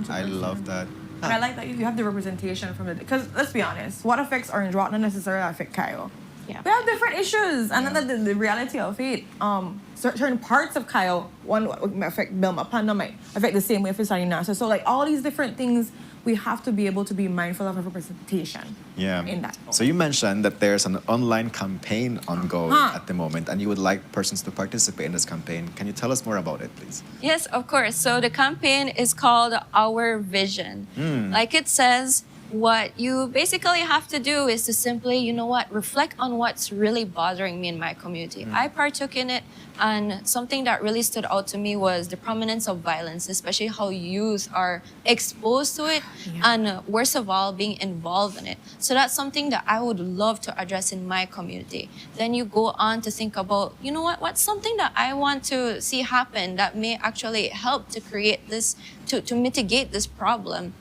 I love that. And I like that you have the representation from it. Because let's be honest, what affects Orange Walk not necessarily affect Cairo. Yeah. We have different issues, and then the reality of it. Certain parts of Kyle, one might affect Belma Panda, might affect the same way for Sunny Nasa. So like all these different things, we have to be able to be mindful of representation. In that. So you mentioned that there's an online campaign ongoing at the moment, and you would like persons to participate in this campaign. Can you tell us more about it, please? Yes, of course. So the campaign is called Our Vision. Like it says, what you basically have to do is to simply, reflect on what's really bothering me in my community. I partook in it, and something that really stood out to me was the prominence of violence, especially how youth are exposed to it, and worst of all, being involved in it. So that's something that I would love to address in my community. Then you go on to think about, what's something that I want to see happen that may actually help to create this, to mitigate this problem.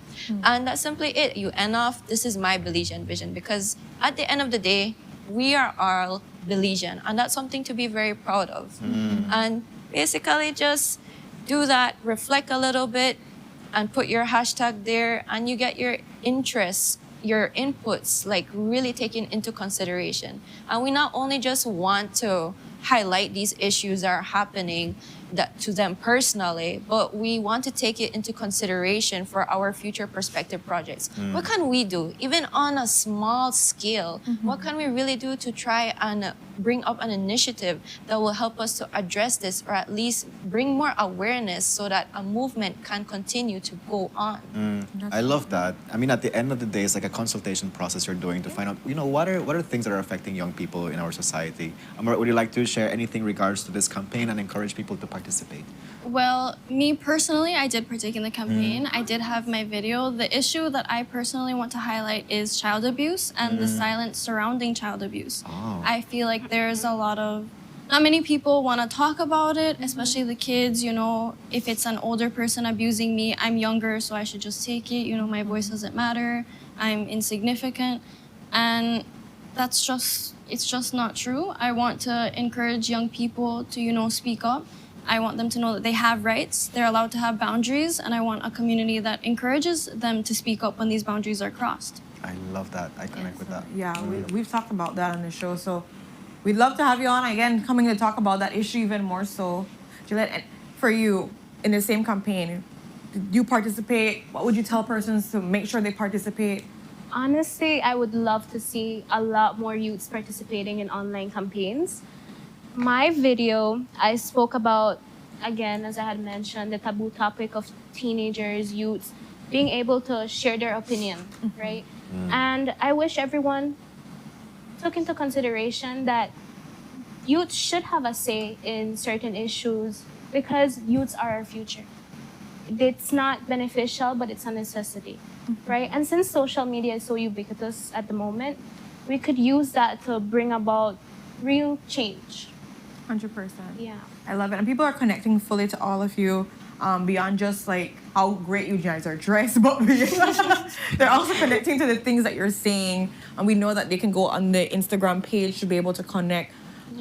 And that's simply it. You end off, this is my Belizean vision, because at the end of the day, we are all Belizean, and that's something to be very proud of. And basically just do that, reflect a little bit, and put your hashtag there, and you get your interests, your inputs, like really taken into consideration. And we not only just want to highlight these issues that are happening to them personally, but we want to take it into consideration for our future perspective projects. What can we do, even on a small scale? What can we really do to try and bring up an initiative that will help us to address this, or at least bring more awareness so that a movement can continue to go on? I love that. I mean, at the end of the day, it's like a consultation process you're doing to find out, what are things that are affecting young people in our society? Would you like to share anything regards to this campaign and encourage people to participate? Well, me personally, I did partake in the campaign. I did have my video. The issue that I personally want to highlight is child abuse and the silence surrounding child abuse. I feel like there's a lot of, not many people want to talk about it, especially the kids. If it's an older person abusing me, I'm younger, so I should just take it. My voice doesn't matter. I'm insignificant. And it's just not true. I want to encourage young people to, speak up. I want them to know that they have rights, they're allowed to have boundaries, and I want a community that encourages them to speak up when these boundaries are crossed. I love that. I connect with that. Yeah, we've talked about that on the show, so we'd love to have you on again, coming to talk about that issue even more so. Gillette, for you, in the same campaign, did you participate? What would you tell persons to make sure they participate? Honestly, I would love to see a lot more youths participating in online campaigns. My video, I spoke about, again, as I had mentioned, the taboo topic of teenagers, youths, being able to share their opinion, right? And I wish everyone took into consideration that youth should have a say in certain issues, because youths are our future. It's not beneficial, but it's a necessity, right? And since social media is so ubiquitous at the moment, we could use that to bring about real change. 100%. Yeah. I love it. And people are connecting fully to all of you, beyond just like how great you guys are dressed, but they're also connecting to the things that you're saying. And we know that they can go on the Instagram page to be able to connect.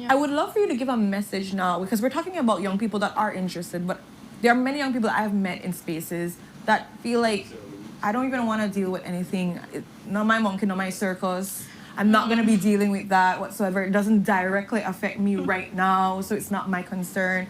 I would love for you to give a message now, because we're talking about young people that are interested, but there are many young people I've met in spaces that feel like, I don't even want to deal with anything. Not my monkey, not my circus. I'm not going to be dealing with that whatsoever. It doesn't directly affect me right now, so it's not my concern.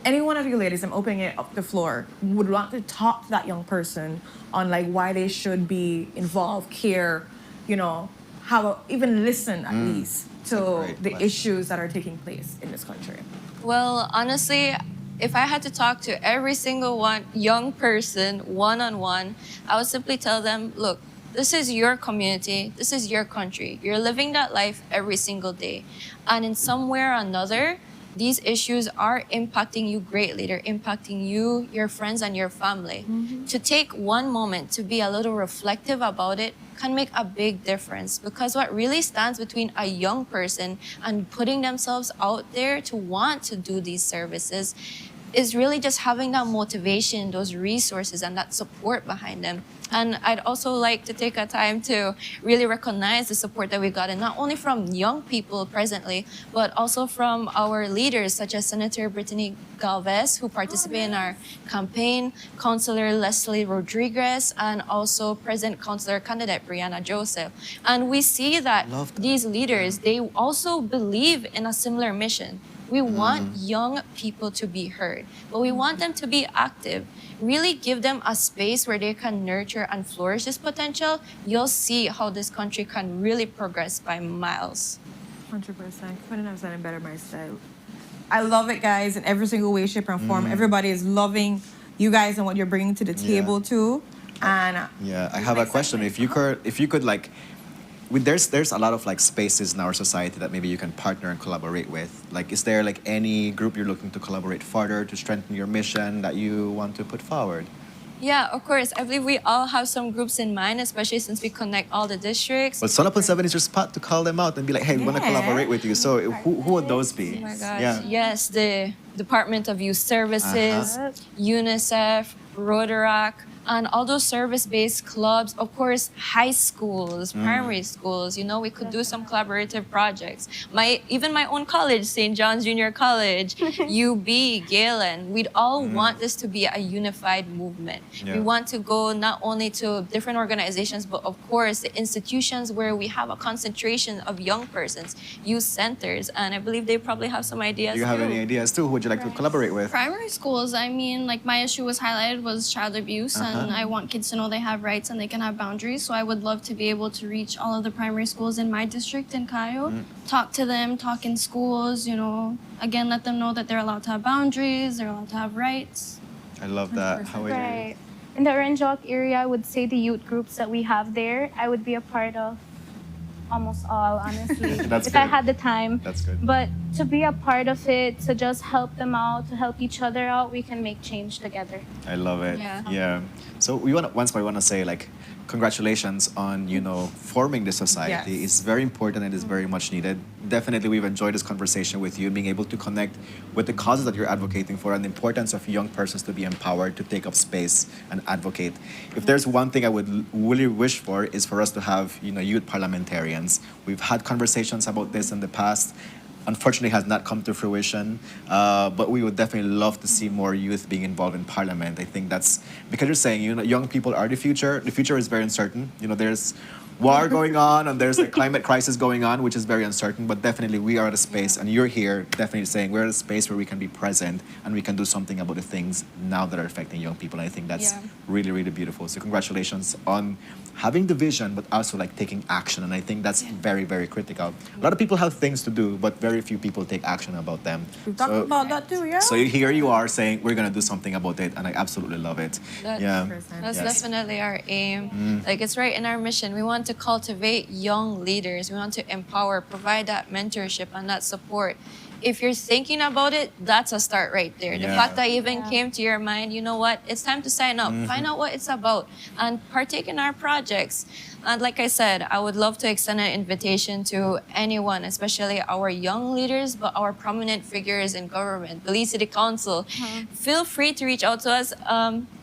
Any one of you ladies, I'm opening it up the floor, would want to talk to that young person on like why they should be involved, care, even listen at least to the issues that are taking place in this country. Well, honestly, if I had to talk to every single young person one-on-one, I would simply tell them, look, this is your community, this is your country. You're living that life every single day. And in some way or another, these issues are impacting you greatly. They're impacting you, your friends, and your family. To take one moment to be a little reflective about it can make a big difference, because what really stands between a young person and putting themselves out there to want to do these services, is really just having that motivation, those resources, and that support behind them. And I'd also like to take a time to really recognize the support that we've gotten, not only from young people presently, but also from our leaders, such as Senator Brittany Galvez, who participated in our campaign, Councillor Leslie Rodriguez, and also President Councillor candidate Brianna Joseph. And we see that these leaders, they also believe in a similar mission. We want young people to be heard, but we want them to be active. Really give them a space where they can nurture and flourish this potential. You'll see how this country can really progress by miles. 100%. Couldn't have said it better myself. I love it, guys, in every single way, shape, and form. Everybody is loving you guys and what you're bringing to the table too. And I have a question. If you could like, there's a lot of like spaces in our society that maybe you can partner and collaborate with. Like, is there like any group you're looking to collaborate further to strengthen your mission that you want to put forward? Yeah, of course. I believe we all have some groups in mind, especially since we connect all the districts. But Sunup on 7 is your spot to call them out and be like, hey, we want to collaborate with you. So who would those be? Oh my gosh. Yes, the Department of Youth Services, UNICEF, Rotaract, and all those service-based clubs, of course, high schools, primary schools, you know, we could do some collaborative projects. Even my own college, St. John's Junior College, UB, Galen, we'd all want this to be a unified movement. We want to go not only to different organizations, but of course, the institutions where we have a concentration of young persons, youth centers, and I believe they probably have some ideas. Do you have any ideas too? Who would you like to collaborate with? Primary schools, I mean, like my issue was highlighted was child abuse, and I want kids to know they have rights and they can have boundaries. So I would love to be able to reach all of the primary schools in my district in Cayo, talk to them, talk in schools, you know, again, let them know that they're allowed to have boundaries, they're allowed to have rights. I love that. How are you? Right. In the Orange Walk area, I would say the youth groups that we have there, I would be a part of almost all, honestly, if I had the time. That's good. But to be a part of it, to just help them out, to help each other out, we can make change together. I love it. Yeah. So we want to say like, congratulations on, you know, forming this society. Yes. It's very important and it's very much needed. Definitely, we've enjoyed this conversation with you, being able to connect with the causes that you're advocating for and the importance of young persons to be empowered to take up space and advocate. If there's one thing I would really wish for is for us to have, you know, youth parliamentarians. We've had conversations about this in the past. Unfortunately, has not come to fruition, but we would definitely love to see more youth being involved in parliament. I think that's because you're saying, you know, young people are the future. The future is very uncertain. You know, there's war going on and there's a climate crisis going on, which is very uncertain, but definitely we are at a space, and you're here definitely saying we're at a space where we can be present and we can do something about the things now that are affecting young people. And I think that's really, really beautiful. So congratulations on having the vision, but also like taking action. And I think that's very, very critical. A lot of people have things to do, but very few people take action about them. We've talked about that too, So here you are saying we're going to do something about it, and I absolutely love it. That's definitely our aim. Like, it's right in our mission. We want to cultivate young leaders. We want to empower, provide that mentorship and that support. If you're thinking about it, that's a start right there. The fact that even came to your mind, you know what, it's time to sign up, find out what it's about, and partake in our projects. And like I said, I would love to extend an invitation to anyone, especially our young leaders, but our prominent figures in government, Belize City Council. Feel free to reach out to us.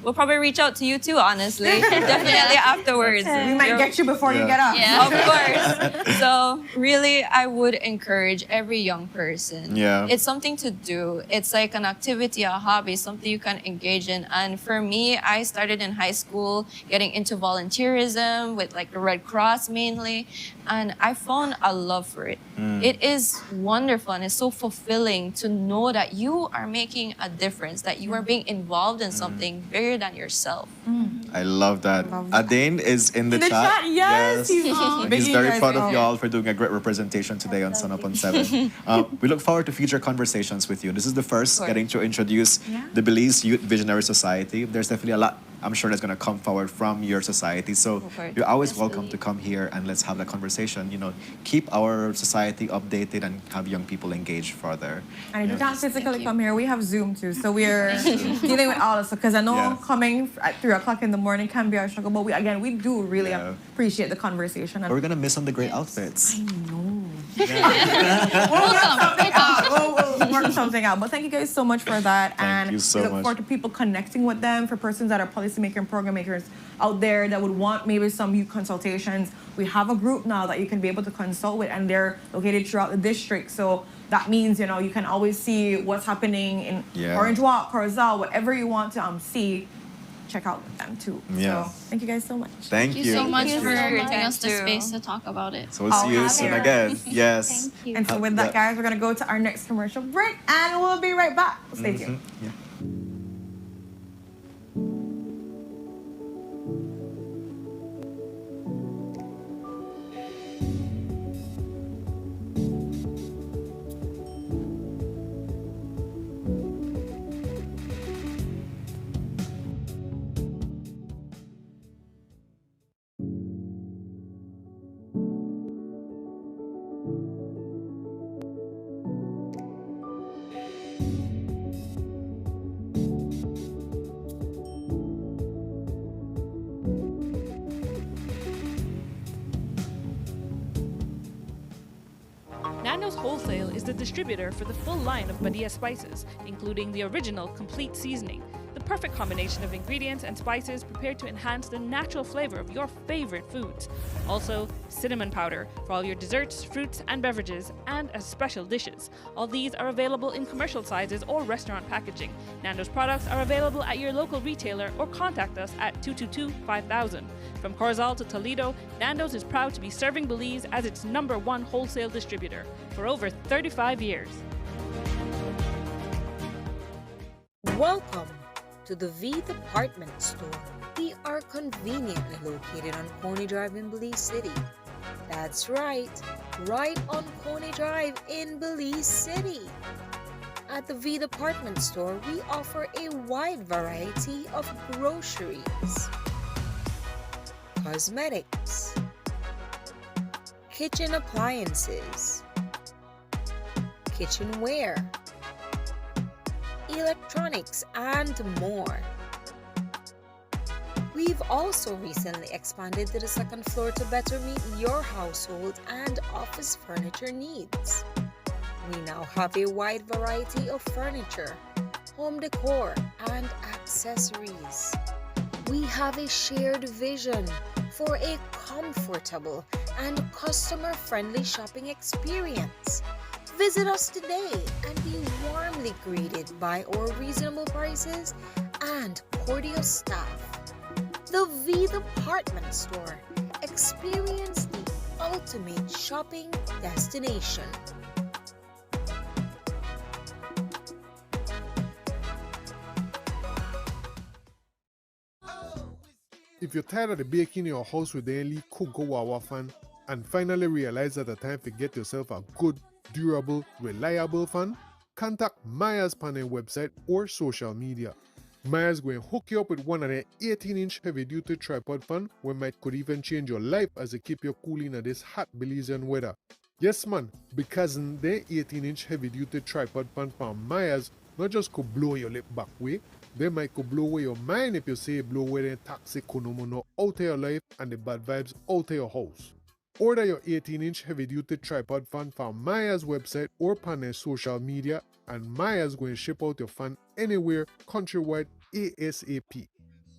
We'll probably reach out to you too, honestly. Definitely afterwards. We might get you before you get up. Yeah, of course. So really, I would encourage every young person. It's something to do. It's like an activity, a hobby, something you can engage in. And for me, I started in high school getting into volunteerism with like the Red Cross mainly, and I found a love for it. It is wonderful and it's so fulfilling to know that you are making a difference, that you are being involved in something bigger than yourself. I love that. Adain is in the chat. Yes. He's very proud of y'all for doing a great representation today on Sunup on 7. We look forward to future conversations with you. This is the first getting to introduce the Belize Youth Visionary Society. There's definitely a lot, I'm sure, that's going to come forward from your society. So you're always welcome to come here and let's have that conversation. You know, keep our society updated and have young people engaged further. And if you can't physically come here, we have Zoom too. So we're dealing with all this. Because I know coming at 3 o'clock in the morning can be a struggle. But we do really appreciate the conversation. We're going to miss on the great outfits. I know. We'll work something out. But thank you guys so much for that. Thank you so we look much. forward to people connecting with them, for persons that are policymakers and program makers out there that would want maybe some youth consultations. We have a group now that you can be able to consult with, and they're located throughout the district. So that means, you can always see what's happening in Orange Walk, Corozal, whatever you want to see. Check out them too. Yeah. So thank you guys so much. Thank Thank you so much for Thank giving us the you. space to talk about it. So we'll see you soon again. Yes. Thank you. And so with that, guys, we're gonna go to our next commercial break, and we'll be right back. Stay tuned. Yeah. Nando's Wholesale is the distributor for the full line of Badia spices, including the original complete seasoning, the perfect combination of ingredients and spices prepared to enhance the natural flavor of your favorite foods. Also, cinnamon powder for all your desserts, fruits, and beverages, and as special dishes. All these are available in commercial sizes or restaurant packaging. Nando's products are available at your local retailer or contact us at 222-5000. From Corozal to Toledo, Nando's is proud to be serving Belize as its #1 wholesale distributor for over 35 years. Welcome to the V Department Store. We are conveniently located on Coney Drive in Belize City. That's right on Coney Drive in Belize City. At the V Department Store, we offer a wide variety of groceries, cosmetics, kitchen appliances, kitchenware, electronics, and more. We've also recently expanded to the second floor to better meet your household and office furniture needs. We now have a wide variety of furniture, home decor, and accessories. We have a shared vision for a comfortable and customer-friendly shopping experience. Visit us today and be warmly greeted by our reasonable prices and cordial staff. The V Department Store. Experience the ultimate shopping destination. If you're tired of baking your house with the only Kugo Wawa fan and finally realize that the time to get yourself a good, durable, reliable fan, contact Maya's panel website or social media. Maya's going to hook you up with one of their 18-inch heavy-duty tripod fan where might could even change your life as it keep you cool in this hot Belizean weather. Yes man, because their 18-inch heavy-duty tripod fan from Maya's not just could blow your lip back way, they might could blow away your mind if you say blow away the toxic konomono out of your life and the bad vibes out of your house. Order your 18-inch heavy-duty tripod fan from Maya's website or on their social media, and Maya's going to ship out your fan anywhere countrywide ASAP.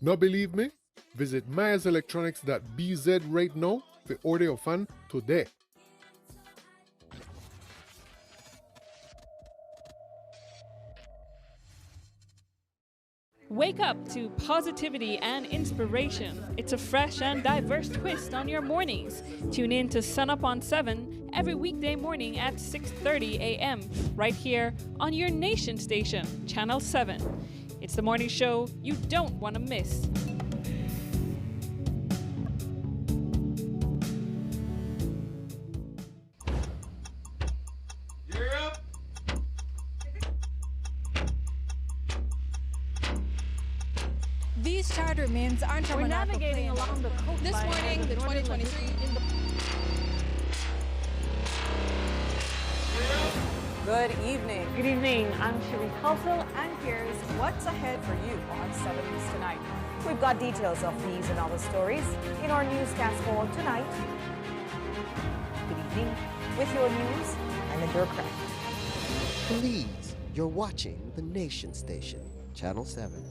Not believe me? Visit mayaselectronics.bz right now to order your fan today. Wake up to positivity and inspiration. It's a fresh and diverse twist on your mornings. Tune in to Sunup on 7 every weekday morning at 6:30 a.m. right here on your nation station, Channel 7. It's the morning show you don't want to miss. These charter mints aren't We're navigating along the coastline. This morning, the 2023 Good evening. Good evening. I'm Shirley Halsell, and here's what's ahead for you on 7 News tonight. We've got details of these and other stories in our newscast for tonight. Good evening. with your news. I'm Indira Craig. Belize, you're watching the Nation Station, Channel 7.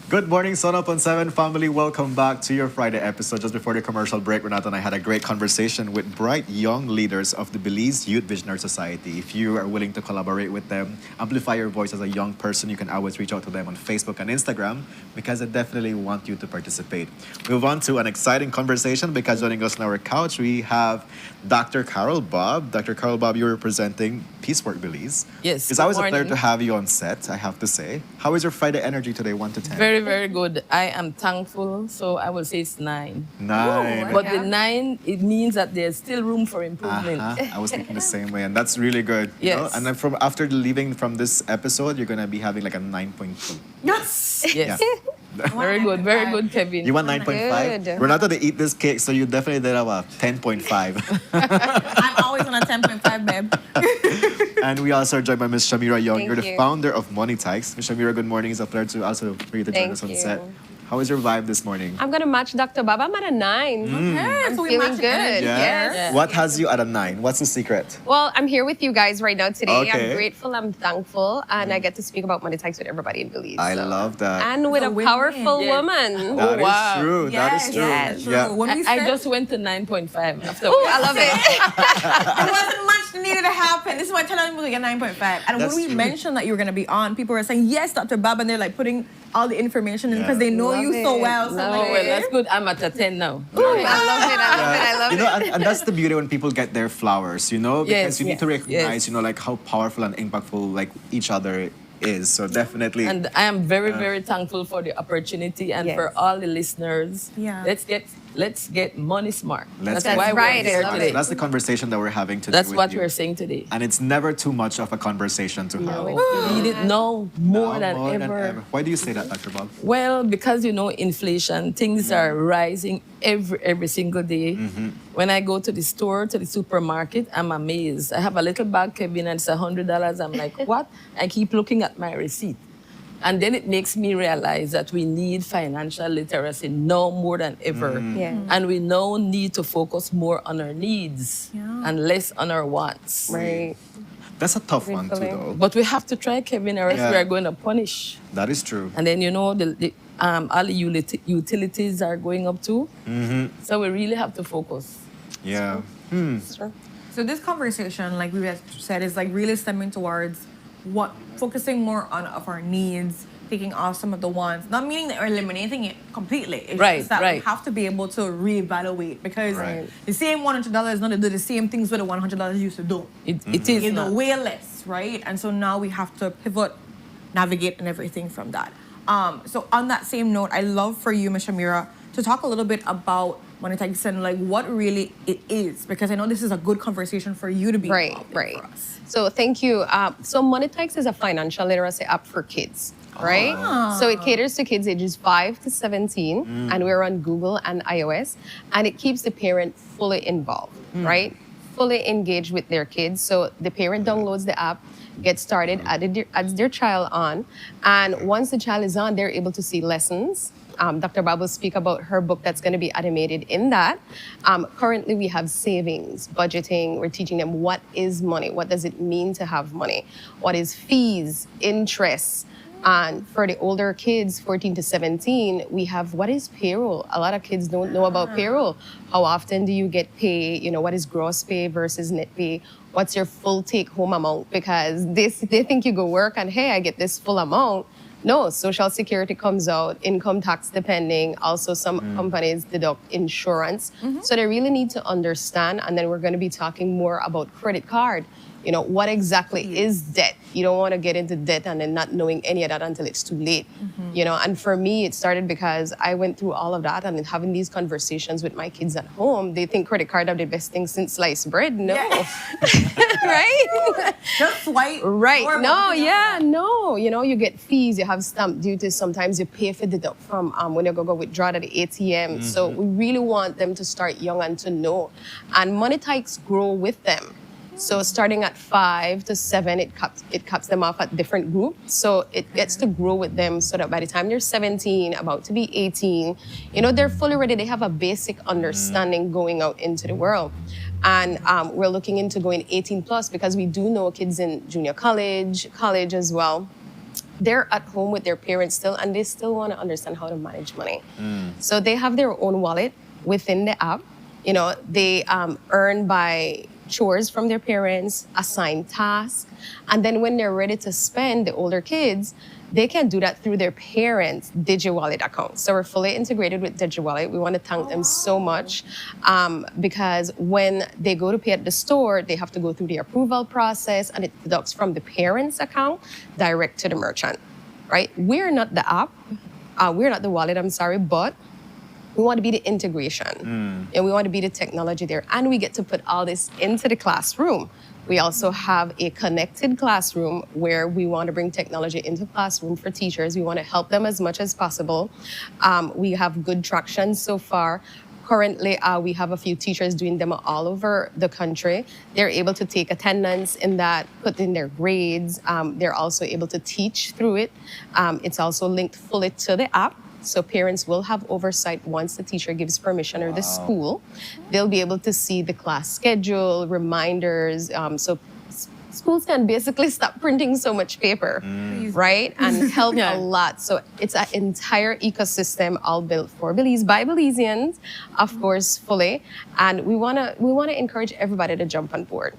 Good morning, Sunup on 7 family. Welcome back to your Friday episode. Just before the commercial break, Renata and I had a great conversation with bright young leaders of the Belize Youth Visionary Society. If you are willing to collaborate with them, amplify your voice as a young person, you can always reach out to them on Facebook and Instagram because they definitely want you to participate. Move on to an exciting conversation because joining us on our couch, we have Dr. Carol Bob. Dr. Carol Bob, you're representing Peace Work Belize. Yes. It's always a pleasure to have you on set, I have to say. How is your Friday energy today, 1 to 10? Very, very good. I am thankful, so I will say it's 9. 9. But the 9, it means that there's still room for improvement. I was thinking the same way, and that's really good. you Yes. know? And then after leaving from this episode, you're gonna be having like a 9.2. Yes. Yeah. Very good, very good, Kevin. You want 9.5? We're not gonna eat this cake, so you definitely did have a 10.5. I'm always on a 10.5, babe. And we also are joined by Ms. Shamira Young. Thank You're the you. founder of Money Tax. Ms. Shamira, good morning. It's a pleasure for you to join Thank us on you. set. How is your vibe this morning? I'm gonna match Dr. Bob. I'm at a 9. I'm so we feeling match good. energy. Yes. What has you at a 9? What's the secret? Well, I'm here with you guys right now today. Okay. I'm grateful, I'm thankful, and I get to speak about money tax with everybody in Belize. I love that. And with a powerful woman. That is wow. true. That is true. Yes. Yeah. When we I said just went to 9.5 after. Oh, I love it. there wasn't much that needed to happen. This is why I tell them we get 9.5. And That's when we true. mentioned that you were going to be on, people were saying, yes, Dr. Bob, and they're like putting all the information in because they know Love you so it. well. So Love like, Oh, well, that's good. I'm at a 10 now. Ooh, I love it. I love You it. know, and that's the beauty when people get their flowers, you know, because Yes, you need to yes, recognize, yes. you know, like how powerful and impactful like each other is. So definitely. And I am very, very thankful for the opportunity and Yes. for all the listeners. Yeah. Let's get money smart. Let's That's get why right, we're here I love today. it. That's the conversation that we're having today. That's with what you. we're saying today. And it's never too much of a conversation to have. We need it now more, Now than, ever. Why do you say that, Dr. Bob? Well, because you know inflation, things are rising every single day. When I go to the store, to the supermarket, I'm amazed. I have a little bag, Kevin, and it's $100. I'm like, what? I keep looking at my receipt. And then it makes me realize that we need financial literacy now more than ever. Yeah. And we now need to focus more on our needs and less on our wants. Right. That's a tough one too, though. But we have to try, Kevin, or else Yeah. we are going to punish. That is true. And then, you know, all the utilities are going up too. So we really have to focus. Yeah. So this conversation, like we had said, is like really stemming towards focusing more on of our needs, taking off some of the wants. Not meaning that we're eliminating it completely. It's Right, just that we right. have to be able to reevaluate because Right. the same $100 is not to do the same things with the $100 used to do. It is You know, not. way less, right? And so now we have to pivot, navigate, and everything from that. So on that same note, I love for you, Ms. Shamira, to talk a little bit about money tax and like what really it is, because I know this is a good conversation for you to be involved in for us. So thank you. So Money Tax is a financial literacy app for kids, right? So it caters to kids ages 5 to 17, and we're on Google and iOS, and it keeps the parent fully involved, right? Fully engaged with their kids. So the parent downloads the app, gets started, adds their child on, and once the child is on, they're able to see lessons. Dr. Bob will speak about her book that's going to be animated in that. Currently, we have savings, budgeting. We're teaching them what is money, what does it mean to have money, what is fees, interest, And for the older kids, 14 to 17, we have what is payroll? A lot of kids don't know about payroll. How often do you get paid? You know, what is gross pay versus net pay? What's your full take home amount? Because they think you go work and, hey, I get this full amount. No, Social Security comes out, income tax depending. Also, some companies deduct insurance. So they really need to understand. And then we're going to be talking more about credit card. You know, what exactly is debt? You don't want to get into debt and then not knowing any of that until it's too late. You know, and for me, it started because I went through all of that and then having these conversations with my kids at home. They think credit card are the best thing since sliced bread. No. Right? Just swipe. Right. No, yeah, no. You know, you get fees, you have stamp duty. Sometimes you pay for deduct from when you go withdraw at the ATM. So we really want them to start young and to know. And money types grow with them. So starting at 5 to 7, it cuts them off at different groups. So it gets to grow with them so that by the time they're 17, about to be 18, you know, they're fully ready. They have a basic understanding going out into the world. And we're looking into going 18 plus because we do know kids in junior college as well. They're at home with their parents still, and they still want to understand how to manage money. So they have their own wallet within the app. You know, they earn by chores from their parents, assign tasks, and then when they're ready to spend, the older kids, they can do that through their parents' DigiWallet account. So we're fully integrated with DigiWallet. We want to thank them so much because when they go to pay at the store, they have to go through the approval process and it deducts from the parents' account direct to the merchant, right? We're not the app, we're not the wallet, I'm sorry, but we want to be the integration and we want to be the technology there. And we get to put all this into the classroom. We also have a connected classroom where we want to bring technology into classroom for teachers. We want to help them as much as possible. We have good traction so far. Currently, we have a few teachers doing demo all over the country. They're able to take attendance in that, put in their grades. They're also able to teach through it. It's also linked fully to the app. So parents will have oversight once the teacher gives permission or the school. They'll be able to see the class schedule, reminders. So schools can basically stop printing so much paper, right? And help a lot. So it's an entire ecosystem all built for Belize by Belizeans, of course, fully. And we wanna encourage everybody to jump on board.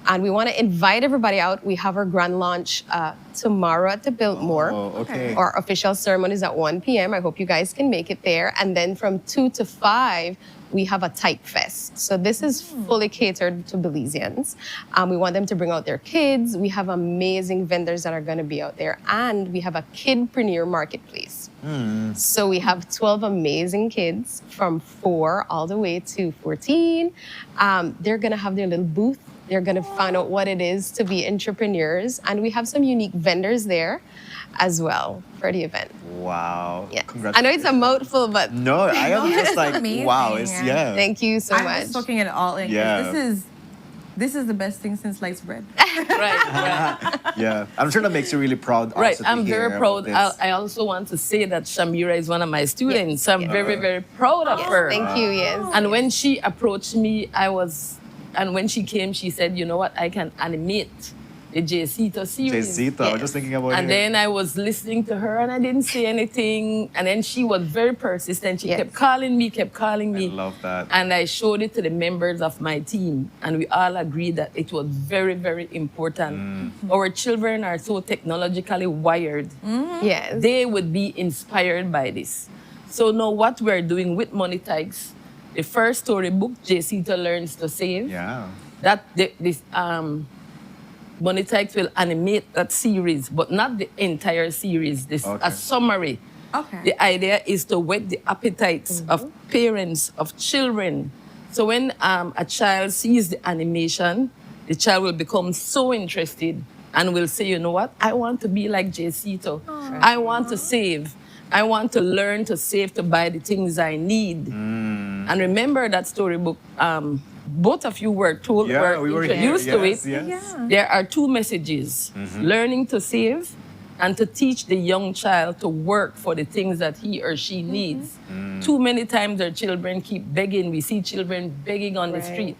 And we want to invite everybody out. We have our grand launch tomorrow at the Biltmore. Our official ceremony is at 1 p.m. I hope you guys can make it there. And then from 2 to 5, we have a Type Fest. So this is fully catered to Belizeans. We want them to bring out their kids. We have amazing vendors that are going to be out there. And we have a kidpreneur marketplace. So we have 12 amazing kids from 4 all the way to 14. They're going to have their little booth. They're going to find out what it is to be entrepreneurs. And we have some unique vendors there as well for the event. Wow. Yeah. Congratulations. I know it's a mouthful, but... No, I am just like, amazing. wow. It's, yeah. Thank you so much. I'm just soaking it all in. Yeah. This is the best thing since sliced bread. Yeah. I'm sure that makes you really proud. Right, Also to I'm very hear proud. about this. I also want to say that Shamira is one of my students. So I'm very, very proud of her. Thank you, yes. And when she approached me, and when she came, she said, you know what, I can animate the Jacito series. Jacito, I was just thinking about it. And then I was listening to her and I didn't say anything. And then she was very persistent. She kept calling me. I love that. And I showed it to the members of my team. And we all agreed that it was very, very important. Our children are so technologically wired. Yes. They would be inspired by this. So now what we're doing with Money Tags, the first storybook, Jacito Learns to Save. Yeah. This Money Tags will animate that series, but not the entire series. A summary. The idea is to whet the appetites of parents, of children. So when a child sees the animation, the child will become so interested and will say, you know what, I want to be like Jacito. I want to save. I want to learn to save to buy the things I need. And remember that storybook, both of you were told, were introduced to it. There are 2 messages, learning to save and to teach the young child to work for the things that he or she needs. Too many times our children keep begging. We see children begging on the street.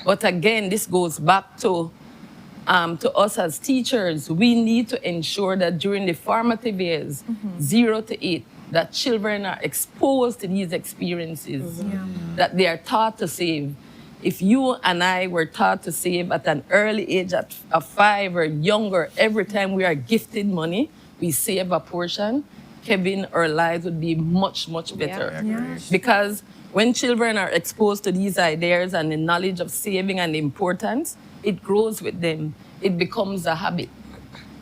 But again, this goes back to to us as teachers, we need to ensure that during the formative years, 0 to 8, that children are exposed to these experiences, that they are taught to save. If you and I were taught to save at an early age, of 5 or younger, every time we are gifted money, we save a portion, Kevin, our lives would be much, much better. Because when children are exposed to these ideas and the knowledge of saving and the importance, it grows with them. It becomes a habit.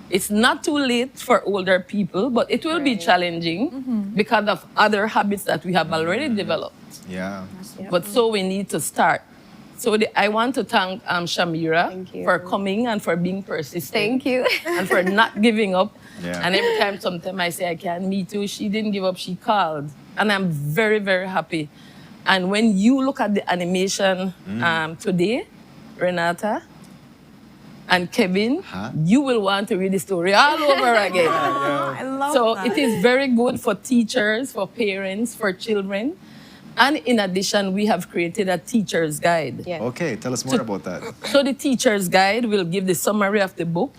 It's not too late for older people, but it will be challenging because of other habits that we have already developed. Yeah. But so we need to start. So I want to thank Shamira for coming and for being persistent. Thank you. And for not giving up. Yeah. And every time, sometimes I say I can't meet you, she didn't give up, she called. And I'm very, very happy. And when you look at the animation today, Renata and Kevin, you will want to read the story all over again. I love So that. it is very good for teachers, for parents, for children. And in addition, we have created a teacher's guide. Okay, tell us more about that. So the teacher's guide will give the summary of the book,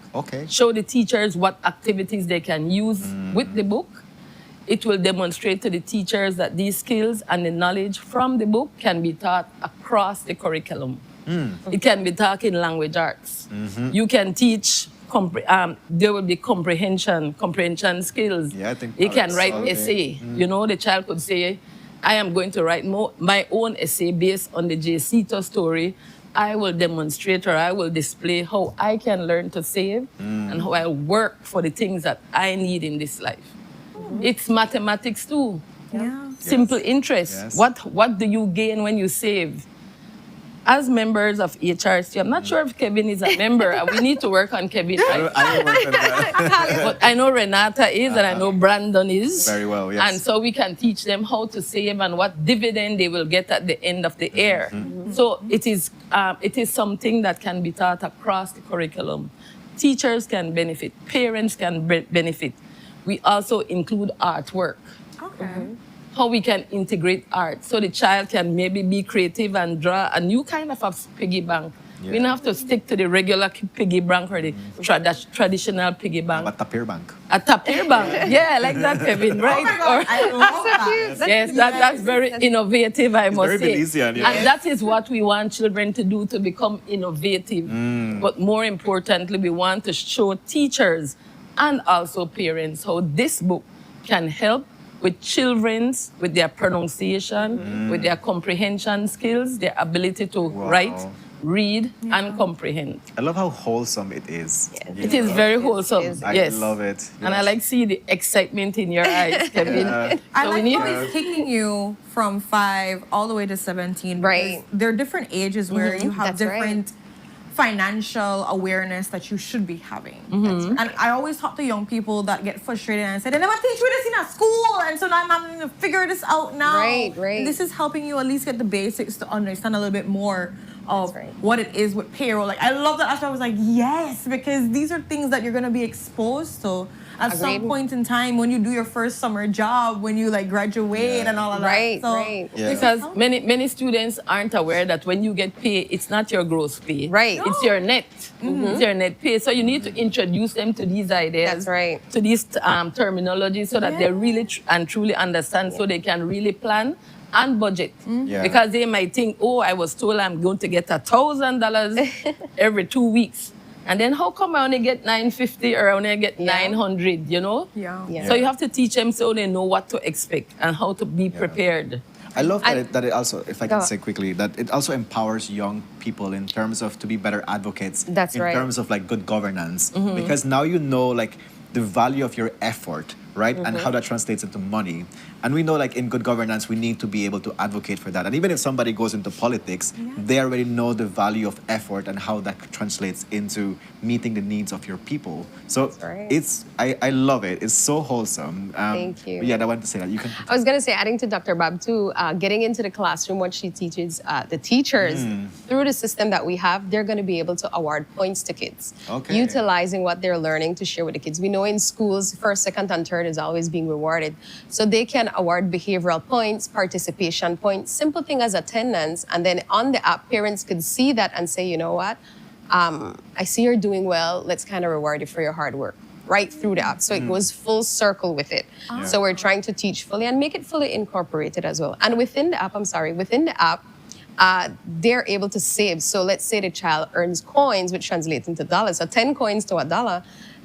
show the teachers what activities they can use with the book. It will demonstrate to the teachers that these skills and the knowledge from the book can be taught across the curriculum. It can be taught in language arts. You can teach, there will be comprehension skills. Yeah, I think you can write solving. essay. You know, the child could say, I am going to write my own essay based on the Jacito story. I will demonstrate or I will display how I can learn to save and how I work for the things that I need in this life. It's mathematics too. Simple interest. What do you gain when you save? As members of HRC, I'm not sure if Kevin is a member. We need to work on Kevin. I don't work on that. But I know Renata is, and I know Brandon is. Very well, yes. And so we can teach them how to save and what dividend they will get at the end of the year. So it is something that can be taught across the curriculum. Teachers can benefit, parents can benefit. We also include artwork. How we can integrate art so the child can maybe be creative and draw a new kind of a piggy bank. We don't have to stick to the regular piggy bank or the traditional piggy bank. A tapir bank. A tapir bank. Yeah, like that, Kevin, right? Oh my God, I love that. Yes, that's very innovative, I must very say. Belizean, yeah. And that is what we want children to do, to become innovative. But more importantly, we want to show teachers and also parents how this book can help with children's, with their pronunciation, with their comprehension skills, their ability to write, read, and comprehend. I love how wholesome it is. It is very wholesome. I love it. And I like see the excitement in your eyes, Kevin. I So like we need how it's taking you from 5 all the way to 17. Right. There are different ages where you have different financial awareness that you should be having. And I always talk to young people that get frustrated and say, they never teach me this in a school, and so now I'm having to figure this out now. Right. And this is helping you at least get the basics to understand a little bit more of what it is with payroll. Like, I love that. That's why I was like, yes, because these are things that you're going to be exposed to at some point in time when you do your first summer job, when you like graduate and all of that. So Because many students aren't aware that when you get paid, it's not your gross pay. Right. It's your net. It's your net pay. So you need to introduce them to these ideas. That's right. To these terminology so that they really and truly understand, so they can really plan and budget. Because they might think, oh, I was told I'm going to get $1,000 every 2 weeks. And then how come I only get $950 or I only get $900, you know? So you have to teach them so they know what to expect and how to be prepared. I love that it also, if I can say quickly, that it also empowers young people in terms of to be better advocates. That's in right. terms of like good governance. Because now you know like the value of your effort, right? And how that translates into money. And we know like in good governance, we need to be able to advocate for that. And even if somebody goes into politics, they already know the value of effort and how that translates into meeting the needs of your people. So it's, I love it. It's so wholesome. Thank you. Yeah, I wanted to say that. You can. I was going to say, adding to Dr. Bab too, getting into the classroom, what she teaches the teachers through the system that we have, they're going to be able to award points to kids. Utilizing what they're learning to share with the kids. We know in schools, first, second, and third is always being rewarded. So they can award behavioral points, participation points, simple thing as attendance. And then on the app, parents could see that and say, you know what? I see you're doing well. Let's kind of reward you for your hard work right through the app. So it goes full circle with it. So we're trying to teach fully and make it fully incorporated as well. And within the app, they're able to save. So let's say the child earns coins, which translates into dollars. So 10 coins to $1.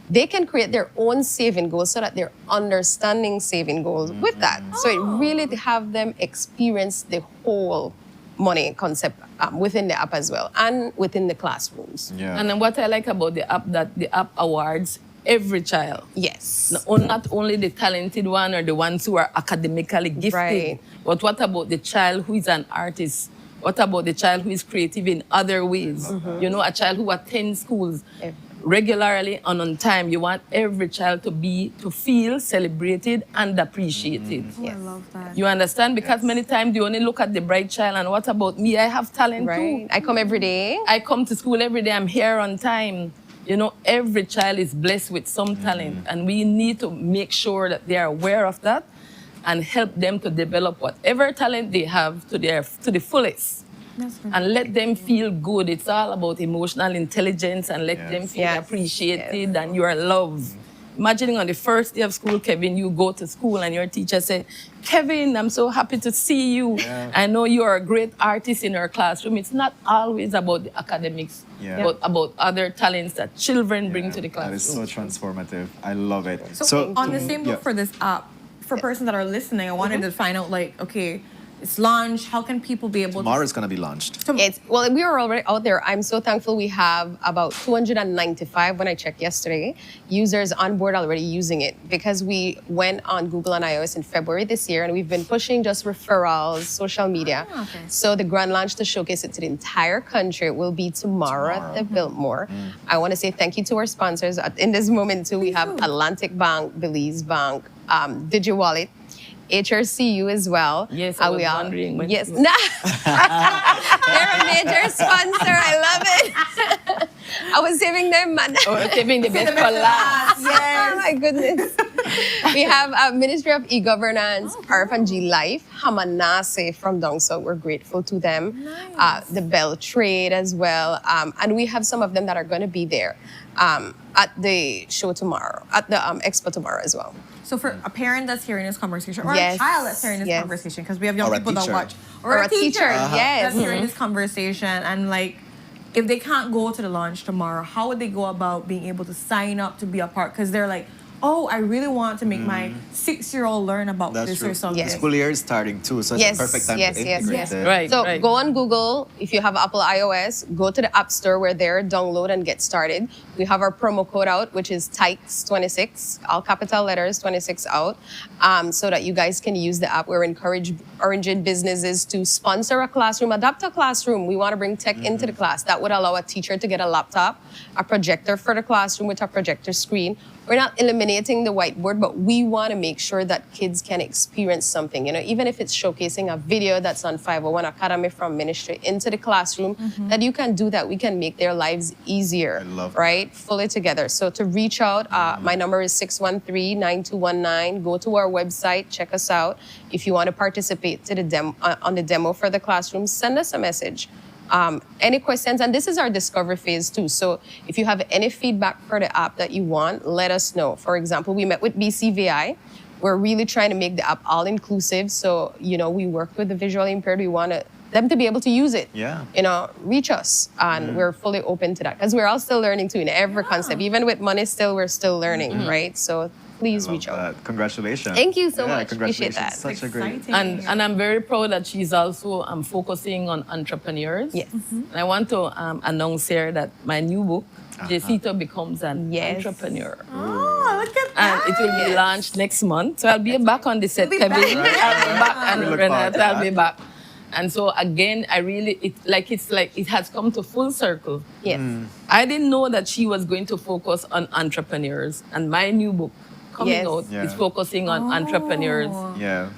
They can create their own saving goals so that they're understanding saving goals with that. So it really to have them experience the whole money concept within the app as well and within the classrooms. And then what I like about the app, that the app awards every child. Yes. Not only the talented one or the ones who are academically gifted, but what about the child who is an artist? What about the child who is creative in other ways? You know, a child who attends schools regularly and on time. You want every child to feel celebrated and appreciated. I love that. You understand? Because many times you only look at the bright child and what about me? I have talent too. I come every day. I come to school every day. I'm here on time. You know, every child is blessed with some talent, and we need to make sure that they are aware of that and help them to develop whatever talent they have to the fullest. And let them feel good. It's all about emotional intelligence, and let them feel appreciated and you are loved. Imagining on the first day of school, Kevin, you go to school and your teacher said, Kevin, I'm so happy to see you. I know you are a great artist in our classroom. It's not always about the academics, but about other talents that children bring to the classroom. That is so transformative. I love it. So on the same book for this app, for persons that are listening, I wanted to find out, like, okay, it's launched. How can people be able Tomorrow's going to be launched. Well, we are already out there. I'm so thankful we have about 295, when I checked yesterday, users on board already using it, because we went on Google and iOS in February this year, and we've been pushing just referrals, social media. So the grand launch to showcase it to the entire country will be tomorrow. At the Biltmore. I want to say thank you to our sponsors. In this moment too, we have Atlantic Bank, Belize Bank, DigiWallet, HRCU as well. Yes, I was wondering. Yes. They're a major sponsor. I love it. I was saving them money. Saving the best for last. Yes. Oh my goodness. We have Ministry of E-Governance, RF&G Life, Hamanase from Dongsuk. We're grateful to them. The Bell Trade as well. And we have some of them that are going to be there at the show tomorrow, at the expo tomorrow as well. So for a parent that's hearing this conversation, or a child that's hearing this conversation, because we have young people that watch, or a teacher that's hearing this conversation, and like, if they can't go to the launch tomorrow, how would they go about being able to sign up to be a part? Because they're like, oh, I really want to make my 6-year-old learn about this or something. The school year is starting too, so it's the perfect time to integrate it. So go on Google. If you have Apple iOS, go to the App Store. We're there, download and get started. We have our promo code out, which is TIKES26, all capital letters, 26 out, so that you guys can use the app. We're encouraging businesses to sponsor a classroom, adopt a classroom. We want to bring tech into the class. That would allow a teacher to get a laptop, a projector for the classroom with a projector screen. We're not eliminating the whiteboard, but we want to make sure that kids can experience something, you know, even if it's showcasing a video that's on 501 Academy from ministry into the classroom, that you can do that. We can make their lives easier, right? Fully together. So to reach out, my number is 613-9219. Go to our website, check us out. If you want to participate to the on the demo for the classroom, send us a message. Any questions, and this is our discovery phase too. So if you have any feedback for the app that you want, let us know. For example, we met with BCVI. We're really trying to make the app all inclusive. So, you know, we work with the visually impaired. We want them to be able to use it. You know, reach us, and we're fully open to that, because we're all still learning too in every concept. Even with money, we're still learning, right? So please reach out. Congratulations. Thank you so much. Appreciate that. Such a great. And I'm very proud that she's also focusing on entrepreneurs. Yes. And I want to announce here that my new book, Jacito Becomes an Entrepreneur. Oh, look at that. And it will be launched next month. So I'll be back on the set, Kevin. I'll be back, and Renata, I'll be back. And so again, it has come to full circle. Yes. I didn't know that she was going to focus on entrepreneurs, and my new book coming out is focusing on entrepreneurs.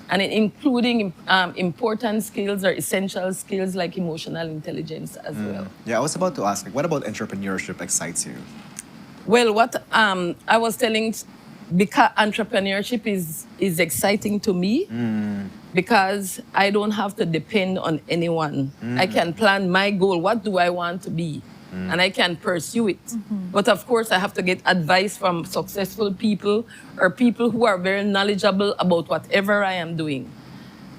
And including important skills or essential skills like emotional intelligence as well. Yeah, I was about to ask, what about entrepreneurship excites you? Well, what I was telling, because entrepreneurship is exciting to me, because I don't have to depend on anyone. I can plan my goal. What do I want to be? and I can pursue it. But of course, I have to get advice from successful people or people who are very knowledgeable about whatever I am doing.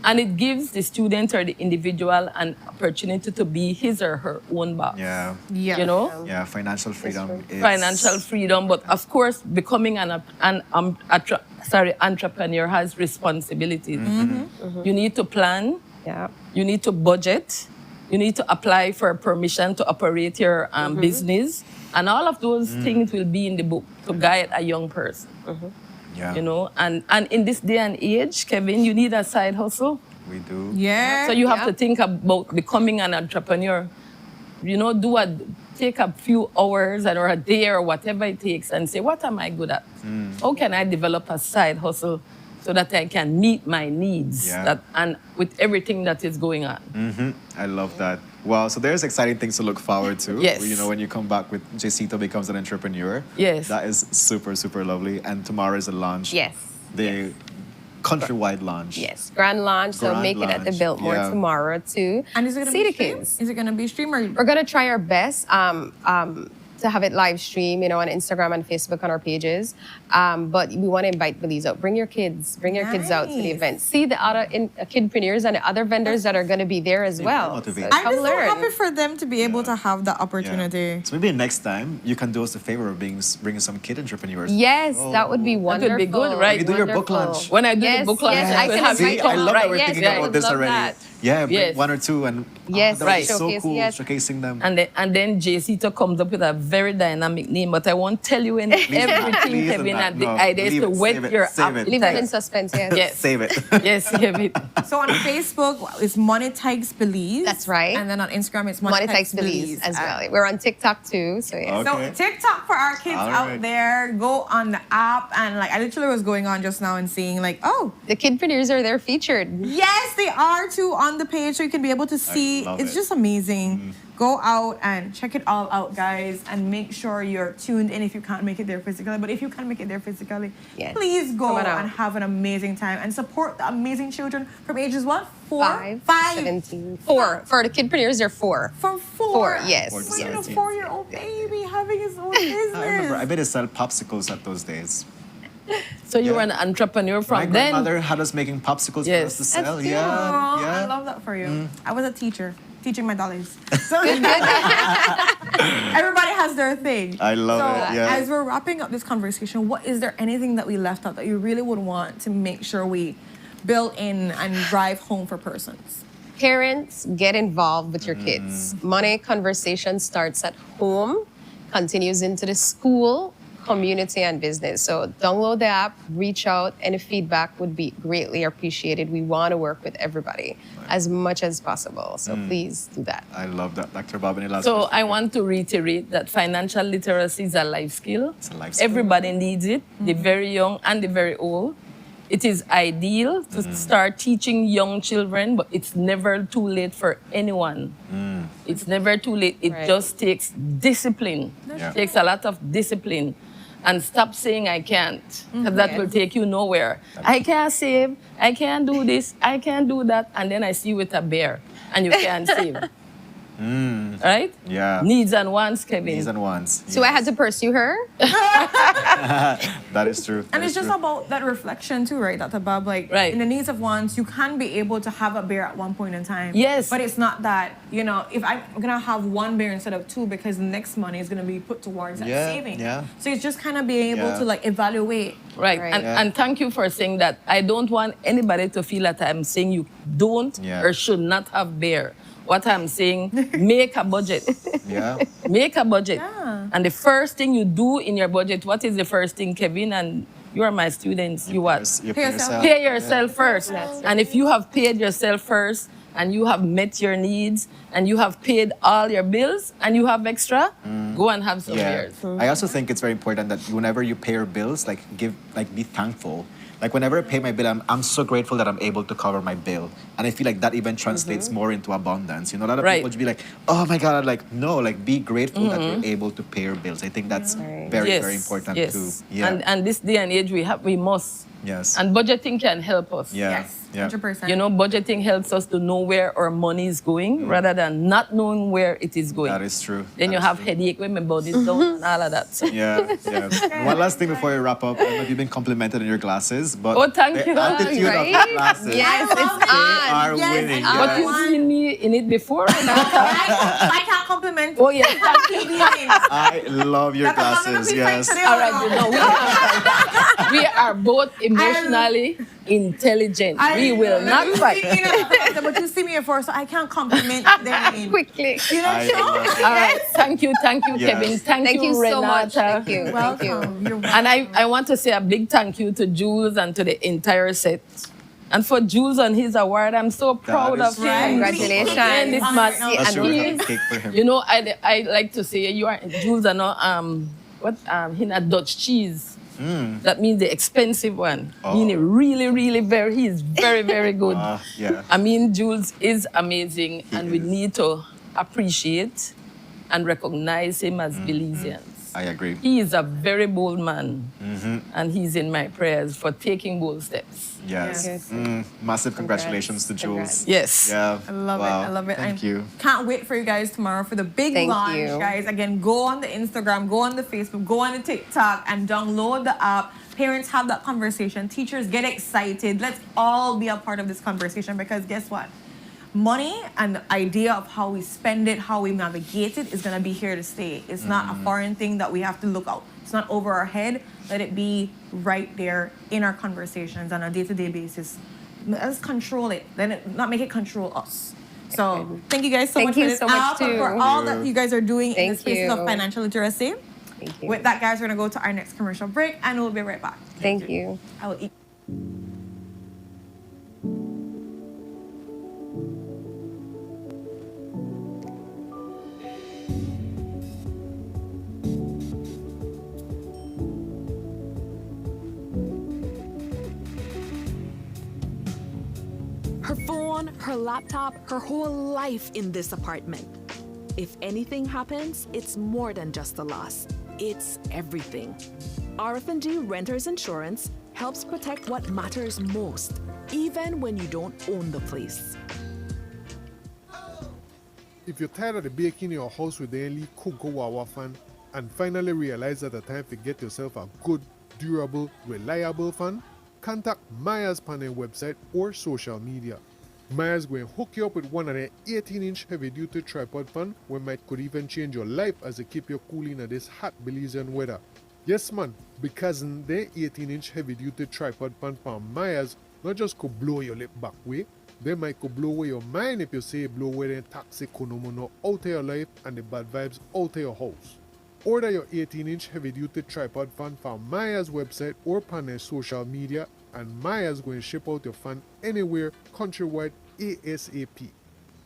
And it gives the student or the individual an opportunity to be his or her own boss. Yeah. You know? Yeah, financial freedom. Financial freedom, but of course, becoming an entrepreneur has responsibilities. You need to plan. Yeah. You need to budget. You need to apply for permission to operate your business. And all of those things will be in the book to guide a young person. Yeah. You know, and in this day and age, Kevin, you need a side hustle. We do. Yeah. So you have to think about becoming an entrepreneur. You know, take a few hours or a day or whatever it takes and say, what am I good at? How can I develop a side hustle so that I can meet my needs and with everything that is going on? I love that. Wow, so there's exciting things to look forward to. Yes. You know, when you come back with Jacito becomes an entrepreneur. Yes. That is super, super lovely. And tomorrow is the launch. Yes. The countrywide launch. Yes, grand launch. So Grand make it at the launch, Biltmore yeah. tomorrow too. And is it going to See be the streamed? kids. Is it going to be streamed or? We're gonna try our best to have it live stream, you know, on Instagram and Facebook on our pages. But we want to invite Belize out. Bring your kids. Bring your kids out to the Nice. event. See the other kidpreneurs and the other vendors that are going to be there as well. motivate. So I'm come just so learn. happy for them to be able to have the opportunity. So maybe next time you can do us a favor of bringing some kid entrepreneurs. Yes, that would be That wonderful. would be good, right? You do your book Wonderful. launch. When I do Yes, the book launch, yes, I will can have See, it I come, love right. that we're Yes, thinking yeah, I about would this love already. that. Yeah, bring Yes. one or two and Yes, that would be right. so Showcase, cool, yes. showcasing them. And then JC comes up with a very dynamic name, but I won't tell you everything, please Kevin. do not. And the No, idea is leave to it, whet save it, your save it. appetite. Leave it in suspense, yes. Yes. Save it. Yes, save it. So on Facebook, it's Money Takes Belize. That's right. And then on Instagram, it's Money Money Takes Belize as well. We're on TikTok too, so yeah. Okay. So TikTok for our kids All out right. there, go on the app and like I literally was going on just now and seeing like, oh, The kidpreneurs are there featured. yes, they are too on the page, so you can be able to see. love It's it. just amazing. Go out and check it all out, guys, and make sure you're tuned in if you can't make it there physically. But if you can make it there physically, Yes. please go Come on out. and have an amazing time and support the amazing children from ages what? 5, Five. 17. 4. For the kidpreneurs, they're 4. From 4. 4, yes. 4 to Imagine a 17. 4-year-old baby having his own business. I remember, I bet they sell popsicles at those days. So you Yeah. were an entrepreneur My from then. grandmother had us making popsicles for Yes. us to sell. That's Yeah, cute. yeah. I love that for you. I was a teacher, teaching my dollies. So everybody has their thing. I love so it, yeah. as we're wrapping up this conversation, what is there anything that we left out that you really would want to make sure we build in and drive home for persons? Parents, get involved with your kids. Money conversation starts at home, continues into the school, community, and business. So download the app, reach out. Any feedback would be greatly appreciated. We want to work with everybody as much as possible. So please do that. I love that. Dr. Bob, any last So words? I want to reiterate that financial literacy is a life skill. It's a life skill. Everybody needs it, the very young and the very old. It is ideal to start teaching young children, but it's never too late for anyone. It's never too late. It Right. just takes discipline. Yeah. It takes a lot of discipline. And stop saying I can't, because that will take you nowhere. I can't save, I can't do this, I can't do that, and then I see you with a bear and you can't save. Right? Yeah. Needs and wants, Kevin. Needs and wants. So I had to pursue her. That is true. That And is it's just true. about that reflection too, right, Dr. Bob? Like, Right. in the needs of wants, you can be able to have a bear at one point in time. Yes. But it's not that, if I'm going to have one bear instead of two because the next money is going to be put towards that Yeah, saving. yeah. So it's just kind of being able Yeah. to, like, evaluate. Right. Right. And, Yeah. and thank you for saying that. I don't want anybody to feel that I'm saying you don't Yeah. or should not have bear. What I'm saying, make a budget. Yeah. Make a budget. Yeah. And the first thing you do in your budget, what is the first thing, Kevin? And you are my students. You what? You Pay pay yourself. yourself. Pay yourself first. And if you have paid yourself first and you have met your needs and you have paid all your bills and you have extra, go and have some Yeah. beers. I also think it's very important that whenever you pay your bills, be thankful. Like whenever I pay my bill, I'm so grateful that I'm able to cover my bill. And I feel like that even translates more into abundance. A lot of Right. people would be like, oh my God, no, be grateful that you're able to pay your bills. I think that's very, very important yes. too. Yeah. And this day and age, we must. Yes. And budgeting can help us. Yeah. Yes, Yeah. 100%. You know, budgeting helps us to know where our money is going rather than not knowing where it is going. That is true. Then you have headache when my body's down and all of that. So. Yeah, yeah. One last thing before we wrap up. I don't know if you've been complimented on your glasses, but Oh, thank the you. altitude of your glasses Yes, it's are winning. But Yes. you've seen me in it before. I can't compliment. Oh, yeah. I love your glasses. Yes. All right, you know, we are both emotionally intelligent. We will not fight. But you see me before, so I can't compliment them. Quickly. You know, I sure? love it. All right, thank you, Yes. Kevin. Thank you, so Renata. much. Thank you. Welcome. You're And I want to say a big thank you to Jules and to the entire set. And for Jules on his award, I'm so proud is of him. right. Congratulations. And this man, Let's and show he, him a cake for him. you know, I like to say you are Jules are not he not Dutch cheese. That means the expensive one. Oh. Meaning really he's very, very good. Yeah. I mean, Jules is amazing, and we need to appreciate and recognize him as Belizeans. I agree. He is a very bold man, and he's in my prayers for taking bold steps. Yes. Yes. Massive congratulations to Jules. Yes. Yeah. I love Wow. it. I love it. Thank I you. Can't wait for you guys tomorrow for the big Thank launch, you. guys. Again, go on the Instagram, go on the Facebook, go on the TikTok, and download the app. Parents, have that conversation. Teachers, get excited. Let's all be a part of this conversation because guess what? Money and the idea of how we spend it, how we navigate it is going to be here to stay. It's not a foreign thing that we have to look out. It's not over our head. Let it be right there in our conversations on a day-to-day basis. Let's control it. Not make it control us. So thank you guys so Thank much you for this so much app and too. for all that you guys are doing in the Thank spaces of you. financial literacy. Thank you. With that, guys, we're going to go to our next commercial break and we'll be right back. Thank you. I will eat. Her phone, her laptop, her whole life in this apartment. If anything happens, it's more than just a loss. It's everything. RF&G Renters Insurance helps protect what matters most, even when you don't own the place. If you're tired of the baking in your house with the only Kugo Wawa fan and finally realize that the time to get yourself a good, durable, reliable fan, contact Maya's panel website or social media. Maya's going to hook you up with one of their 18-inch heavy-duty tripod fan where might could even change your life as they keep you cool in this hot Belizean weather. Yes man, because their 18-inch heavy-duty tripod fan from Maya's not just could blow your lip back way, they might could blow away your mind if you say blow away the toxic konomono out of your life and the bad vibes out of your house. Order your 18-inch heavy-duty tripod fan from Maya's website or on their social media, and Maya's going to ship out your fan anywhere countrywide ASAP.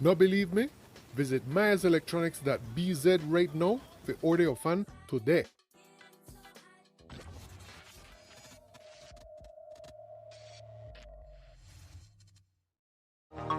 Not believe me? Visit mayaselectronics.bz right now to order your fan today.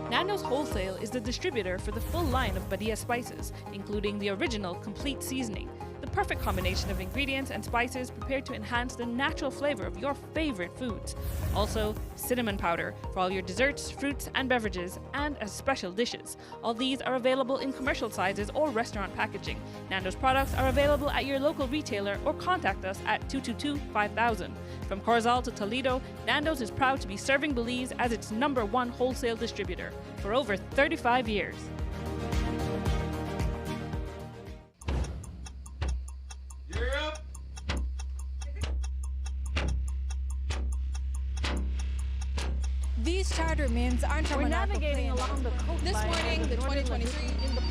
Nando's Wholesale is the distributor for the full line of Badia spices, including the original complete seasoning, the perfect combination of ingredients and spices prepared to enhance the natural flavor of your favorite foods. Also, cinnamon powder for all your desserts, fruits, and beverages, and as special dishes. All these are available in commercial sizes or restaurant packaging. Nando's products are available at your local retailer or contact us at 222-5000. From Corozal to Toledo, Nando's is proud to be serving Belize as its #1 wholesale distributor for over 35 years. These charter mints aren't from We're an navigating airplane. along the coastline This morning, of the northern 2023 in the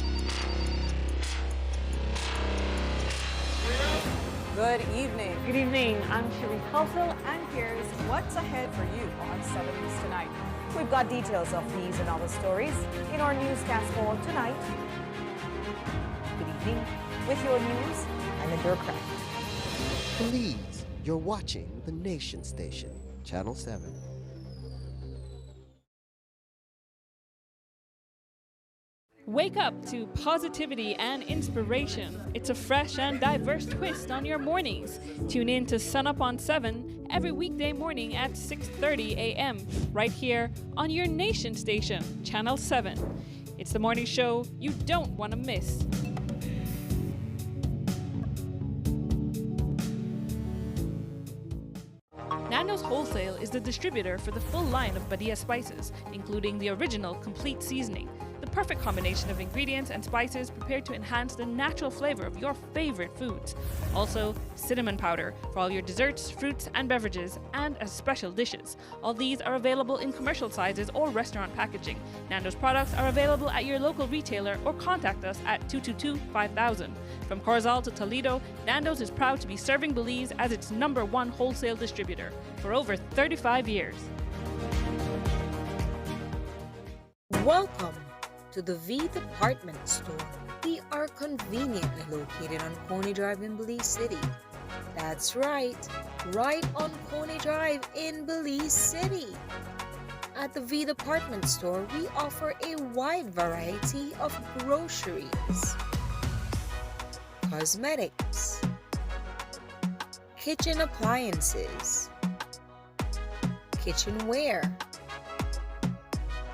Good evening. Good evening. I'm Shireen Khalsil. And here's what's ahead for you on 7 News Tonight. We've got details of these and other stories in our newscast for tonight. Good evening with your news and the bureaucrat. Belize, you're watching the Nation Station, Channel 7. Wake up to positivity and inspiration. It's a fresh and diverse twist on your mornings. Tune in to Sunup on 7 every weekday morning at 6:30 a.m. right here on your nation station, Channel 7. It's the morning show you don't want to miss. Nando's Wholesale is the distributor for the full line of Badia spices, including the original complete seasoning, the perfect combination of ingredients and spices prepared to enhance the natural flavor of your favorite foods. Also, cinnamon powder for all your desserts, fruits, and beverages, and as special dishes. All these are available in commercial sizes or restaurant packaging. Nando's products are available at your local retailer or contact us at 222-5000. From Corozal to Toledo, Nando's is proud to be serving Belize as its #1 wholesale distributor for over 35 years. Welcome to the V Department Store. We are conveniently located on Coney Drive in Belize City. That's right on Coney Drive in Belize City. At the V Department Store, we offer a wide variety of groceries, cosmetics, kitchen appliances, kitchenware,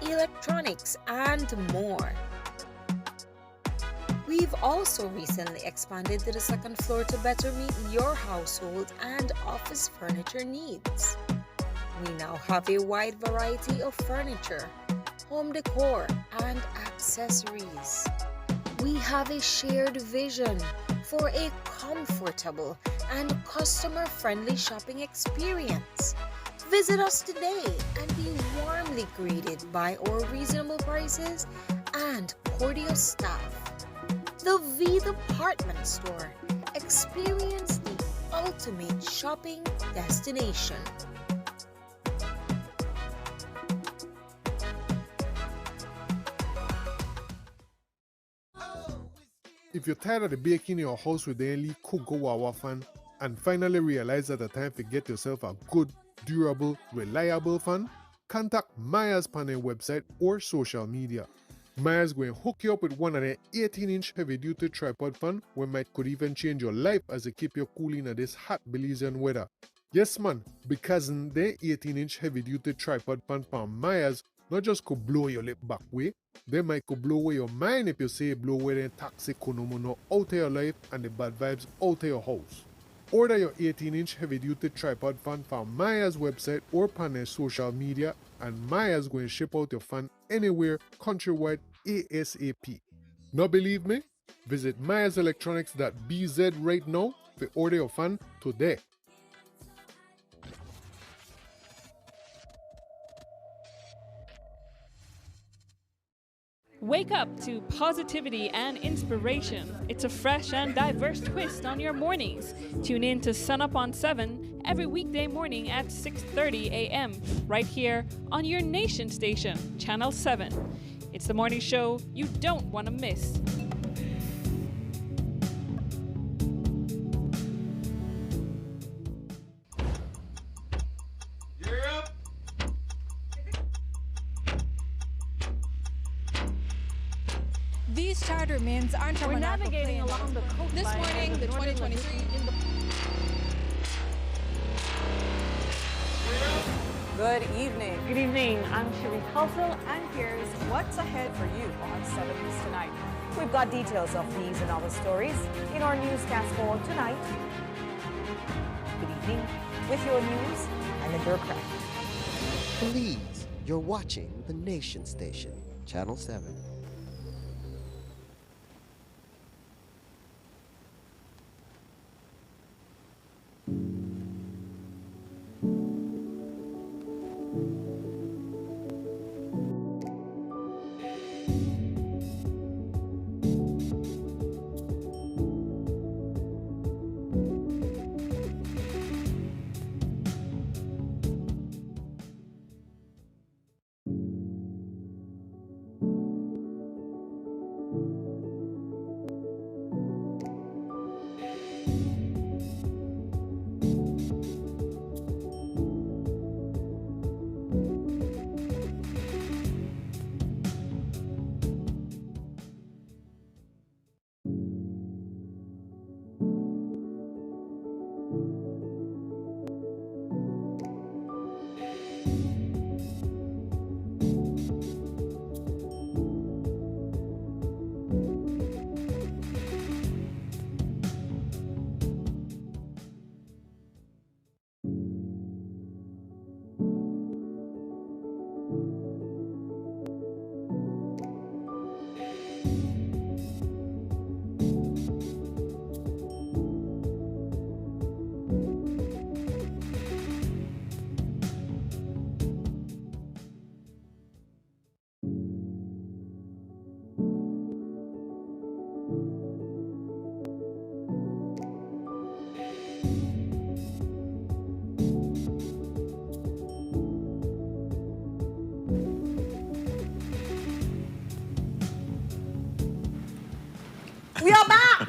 electronics, and more. We've also recently expanded to the second floor to better meet your household and office furniture needs. We now have a wide variety of furniture, home decor, and accessories. We have a shared vision for a comfortable and customer-friendly shopping experience. Visit us today and be warmly greeted by our reasonable prices and cordial staff. The V Department Store. Experience the ultimate shopping destination. If you're tired of the baking in your house with the only cook go wawa fan and finally realize that the time to get yourself a good, durable, reliable fan, contact Maya's panel website or social media. Maya's going to hook you up with one of their 18-inch heavy-duty tripod fan where might could even change your life as it keep you cool in this hot Belizean weather. Yes man, because their 18-inch heavy-duty tripod fan from Maya's not just could blow your lip back way, they might could blow away your mind if you say blow away the toxic konomono out of your life and the bad vibes out of your house. Order your 18-inch heavy-duty tripod fan from Maya's website or on their social media, and Maya's going to ship out your fan anywhere countrywide ASAP. Not believe me? Visit mayaselectronics.bz right now to order your fan today. Wake up to positivity and inspiration. It's a fresh and diverse twist on your mornings. Tune in to Sunup on 7 every weekday morning at 6:30 a.m. right here on your nation station, Channel 7. It's the morning show you don't want to miss. These charter means aren't We're navigating along the coastline. This morning, the 2023 Good evening. Good evening. I'm Cherie Tulsel, And here's what's ahead for you on 7 News tonight. We've got details of these and other stories in our newscast for tonight. Good evening. With your news, I'm Linda Craft. Belize, you're watching the Nation Station, Channel 7.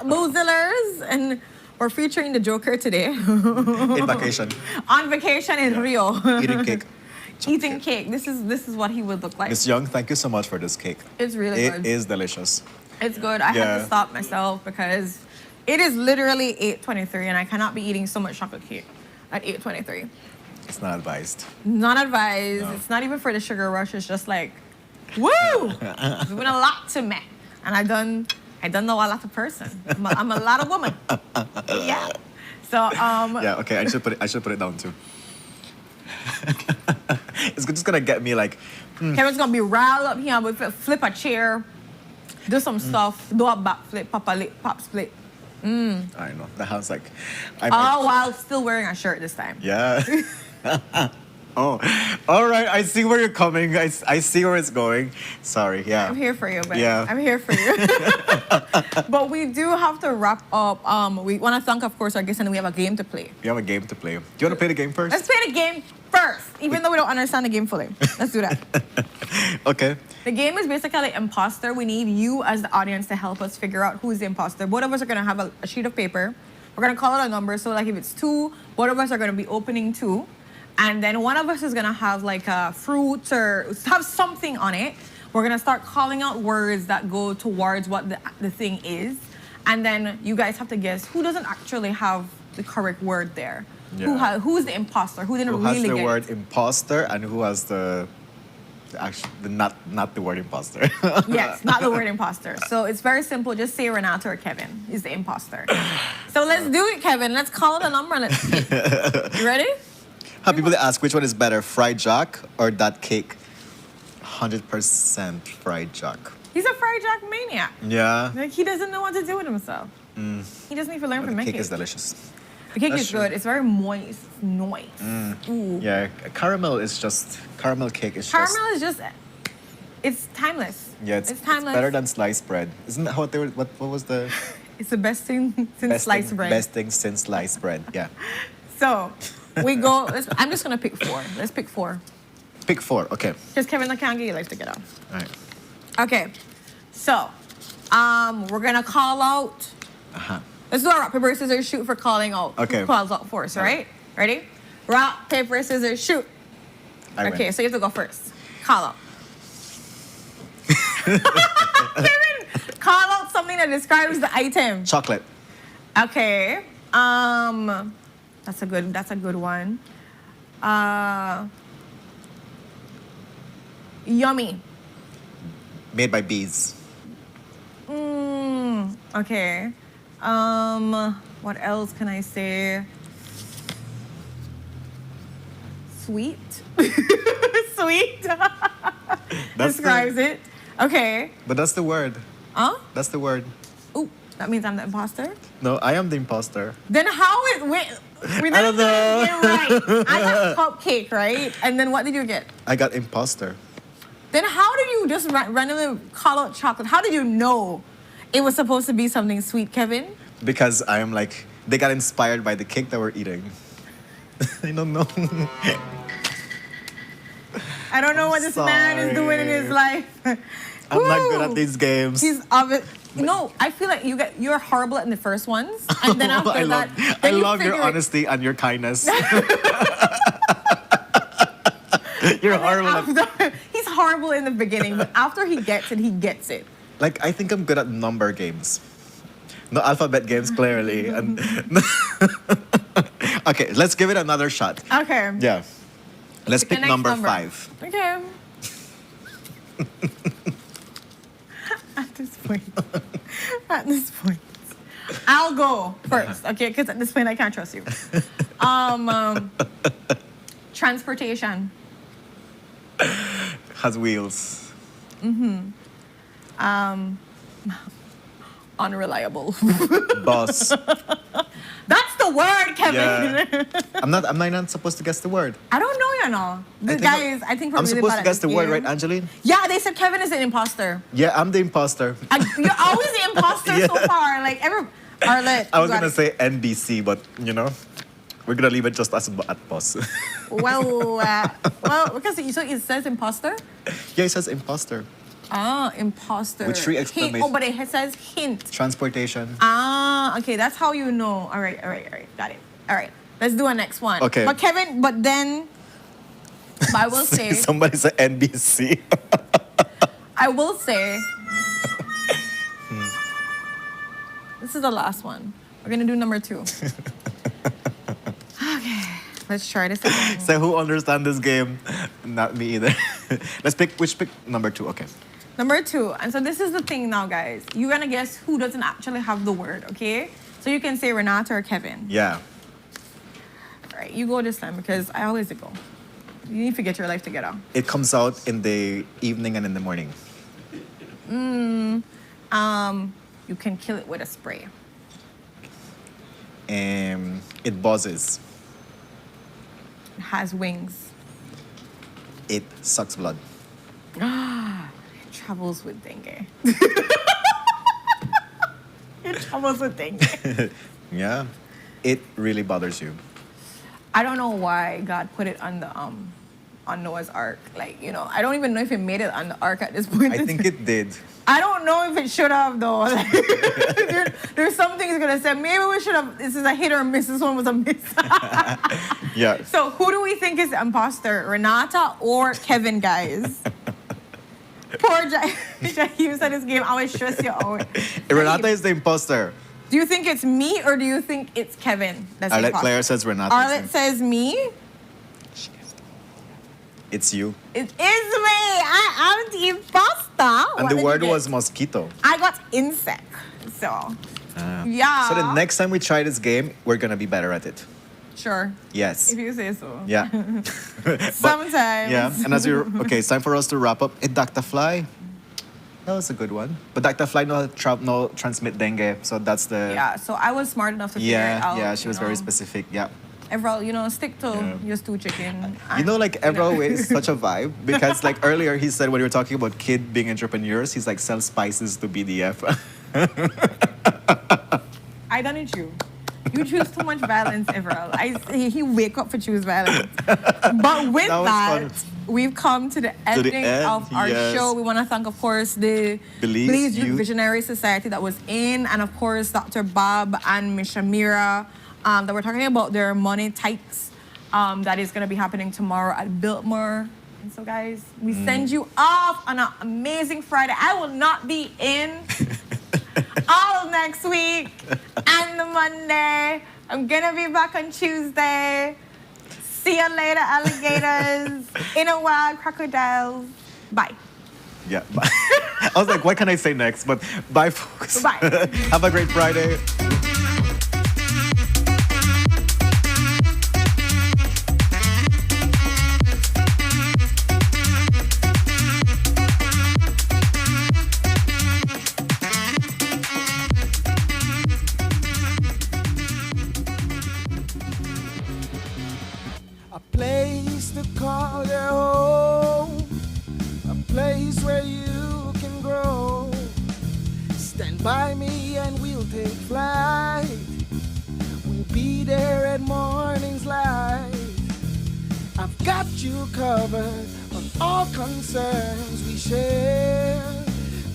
Boozillers, and we're featuring the Joker today. In vacation. On vacation in Rio. Eating cake. Eating cake. This is what he would look like. Miss Young, thank you so much for this cake. It's really good. It is delicious. It's good. I had to stop myself because it is literally 8:23 and I cannot be eating so much chocolate cake at 8:23. It's not advised. Not advised. No. It's not even for the sugar rush. It's just like, woo! It's been a lot to me. And I don't know a lot of person. I'm a lot of woman. Yeah. So yeah, okay, I should put it down too. It's just gonna get me like Kevin's gonna be riled up here with flip a chair, do some stuff, do a backflip, pop split. I know. That sounds like while still wearing a shirt this time. Yeah. Oh, all right. I see where you're coming. I see where it's going. Sorry. Yeah. I'm here for you, babe. Yeah. I'm here for you. But we do have to wrap up. We want to thank, of course, our guests, and we have a game to play. You have a game to play. Do you want to play the game first? Let's play the game first, even though we don't understand the game fully. Let's do that. Okay. The game is basically imposter. We need you as the audience to help us figure out who's the imposter. Both of us are going to have a sheet of paper. We're going to call out a number. So like if it's 2, both of us are going to be opening 2. And then one of us is going to have like a fruit or have something on it. We're going to start calling out words that go towards what the thing is. And then you guys have to guess who doesn't actually have the correct word there. Yeah. Who's the imposter? Who didn't really get it? Who has the word imposter and who has the not the word imposter? Yes, not the word imposter. So it's very simple. Just say Renato or Kevin is the imposter. So let's do it, Kevin. Let's call it a number. Let's You ready? How people ask which one is better, fried jack or that cake? 100% fried jack. He's a fried jack maniac. Yeah. Like he doesn't know what to do with himself. He doesn't even learn from making. The cake is delicious. The cake is good. It's very moist. Moist. Ooh. Yeah, caramel cake is Caramel is just, it's timeless. Yeah, it's timeless. Better than sliced bread. Isn't that what they were, what was the? It's the best thing since sliced bread. Best thing since sliced bread, yeah. So, we go, I'm just gonna pick 4. Let's pick 4. Pick 4, okay. Because Kevin, I can't get your legs to get off. All right. Okay, so, we're gonna call out. Let's do a rock, paper, scissors, shoot for calling out. Okay. Who calls out first, right? Ready? Rock, paper, scissors, shoot. Okay, so you have to go first. Call out. Kevin, call out something that describes the item. Chocolate. Okay. That's a good one. Yummy. Made by bees. Okay. What else can I say? Sweet. Sweet. Describes it. Okay. But that's the word. Huh? That's the word. Ooh, that means I'm the imposter? No, I am the imposter. Then how is we I don't know. Right. I got cupcake, right? And then what did you get? I got imposter. Then how did you just randomly call out chocolate? How did you know it was supposed to be something sweet, Kevin? Because I am like, they got inspired by the cake that we're eating. I don't know. I don't know what this man is doing in his life. I'm not good at these games. He's no, I feel like you're horrible in the first ones, and then after I love your honesty and your kindness. You're horrible. He's horrible in the beginning, but after he gets it, he gets it. Like, I think I'm good at number games. No alphabet games, clearly. And okay, let's give it another shot. Okay. Yeah. Let's pick number 5. Okay. At this point, I'll go first, okay? Because at this point, I can't trust you. Transportation. Has wheels. Unreliable. Bus. That's the word, Kevin. Yeah. Am I not supposed to guess the word? I don't know, you know. The guys, I think we're I'm really supposed bad to guess at the this word, game. right, Angeline? Yeah, they said Kevin is an imposter. Yeah, I'm the imposter. You're always the imposter so far. Like, Arlette. I was going to say NBC, but, you know, we're going to leave it just as at bus. Well, because it says imposter? Yeah, it says imposter. Imposter. With 3 Hint. exclamation. Oh, but it says hint. Transportation. Okay, that's how you know. All right, got it. All right, let's do a next one. Okay. But Kevin, but I will say, Somebody said NBC. I will say, this is the last one. We're gonna do number 2. Okay, let's try this again. So who understands this game? Not me either. Let's pick number 2. Okay. Number 2, and so this is the thing now, guys. You're gonna guess who doesn't actually have the word, okay? So you can say Renata or Kevin. Yeah. All right, you go this time because I always go. You need to get your life together. It comes out in the evening and in the morning. You can kill it with a spray. It buzzes. It has wings. It sucks blood. It travels with dengue. It travels with dengue. Yeah. It really bothers you. I don't know why God put it on the on Noah's Ark. Like, I don't even know if it made it on the Ark at this point. I think it did. I don't know if it should have though. Like, there's some things gonna say maybe we should have. This is a hit or miss. This one was a miss. Yeah. So who do we think is the imposter, Renata or Kevin, guys? Poor Jaheim said this game always stress you out. Renata is the imposter. Do you think it's me or do you think it's Kevin? That's the Arlette imposter? Claire says Renata. Arlette says me. It's you. It is me. I am the imposter. And What the did word you get? was mosquito. I got insect. So, yeah. So the next time we try this game, we're gonna be better at it. Sure. Yes. If you say so. Yeah. Sometimes. Yeah. And as okay, it's time for us to wrap up. Dr. Fly. That was a good one. But Dr. Fly no transmit dengue, so that's the. Yeah. So I was smart enough to figure it out. Yeah. She was very specific. Yeah. Everall, stick to your stew chicken. Like Everall is such a vibe because like earlier he said when we were talking about kid being entrepreneurs, he's like sell spices to BDF. I done it you. You choose too much violence, Everall. He wake up for choose violence. But with that, we've come to the ending of our show. We want to thank, of course, the Belize Youth Visionary Society that was in, and of course, Dr. Bob and Miss Shamira, that we're talking about their money tykes that is going to be happening tomorrow at Biltmore. And so, guys, we send you off on an amazing Friday. I will not be in all of next week and the Monday. I'm going to be back on Tuesday. See you later, alligators. In a while, crocodiles. Bye. Yeah. Bye. I was like, what can I say next? But bye, folks. Bye. Have a great Friday. A place to call your home, a place where you can grow. Stand by me and we'll take flight. We'll be there at morning's light. I've got you covered on all concerns we share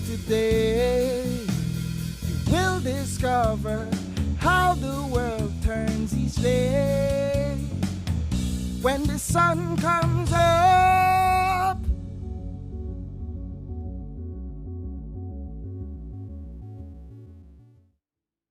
today. You will discover how the world turns each day. When the sun comes up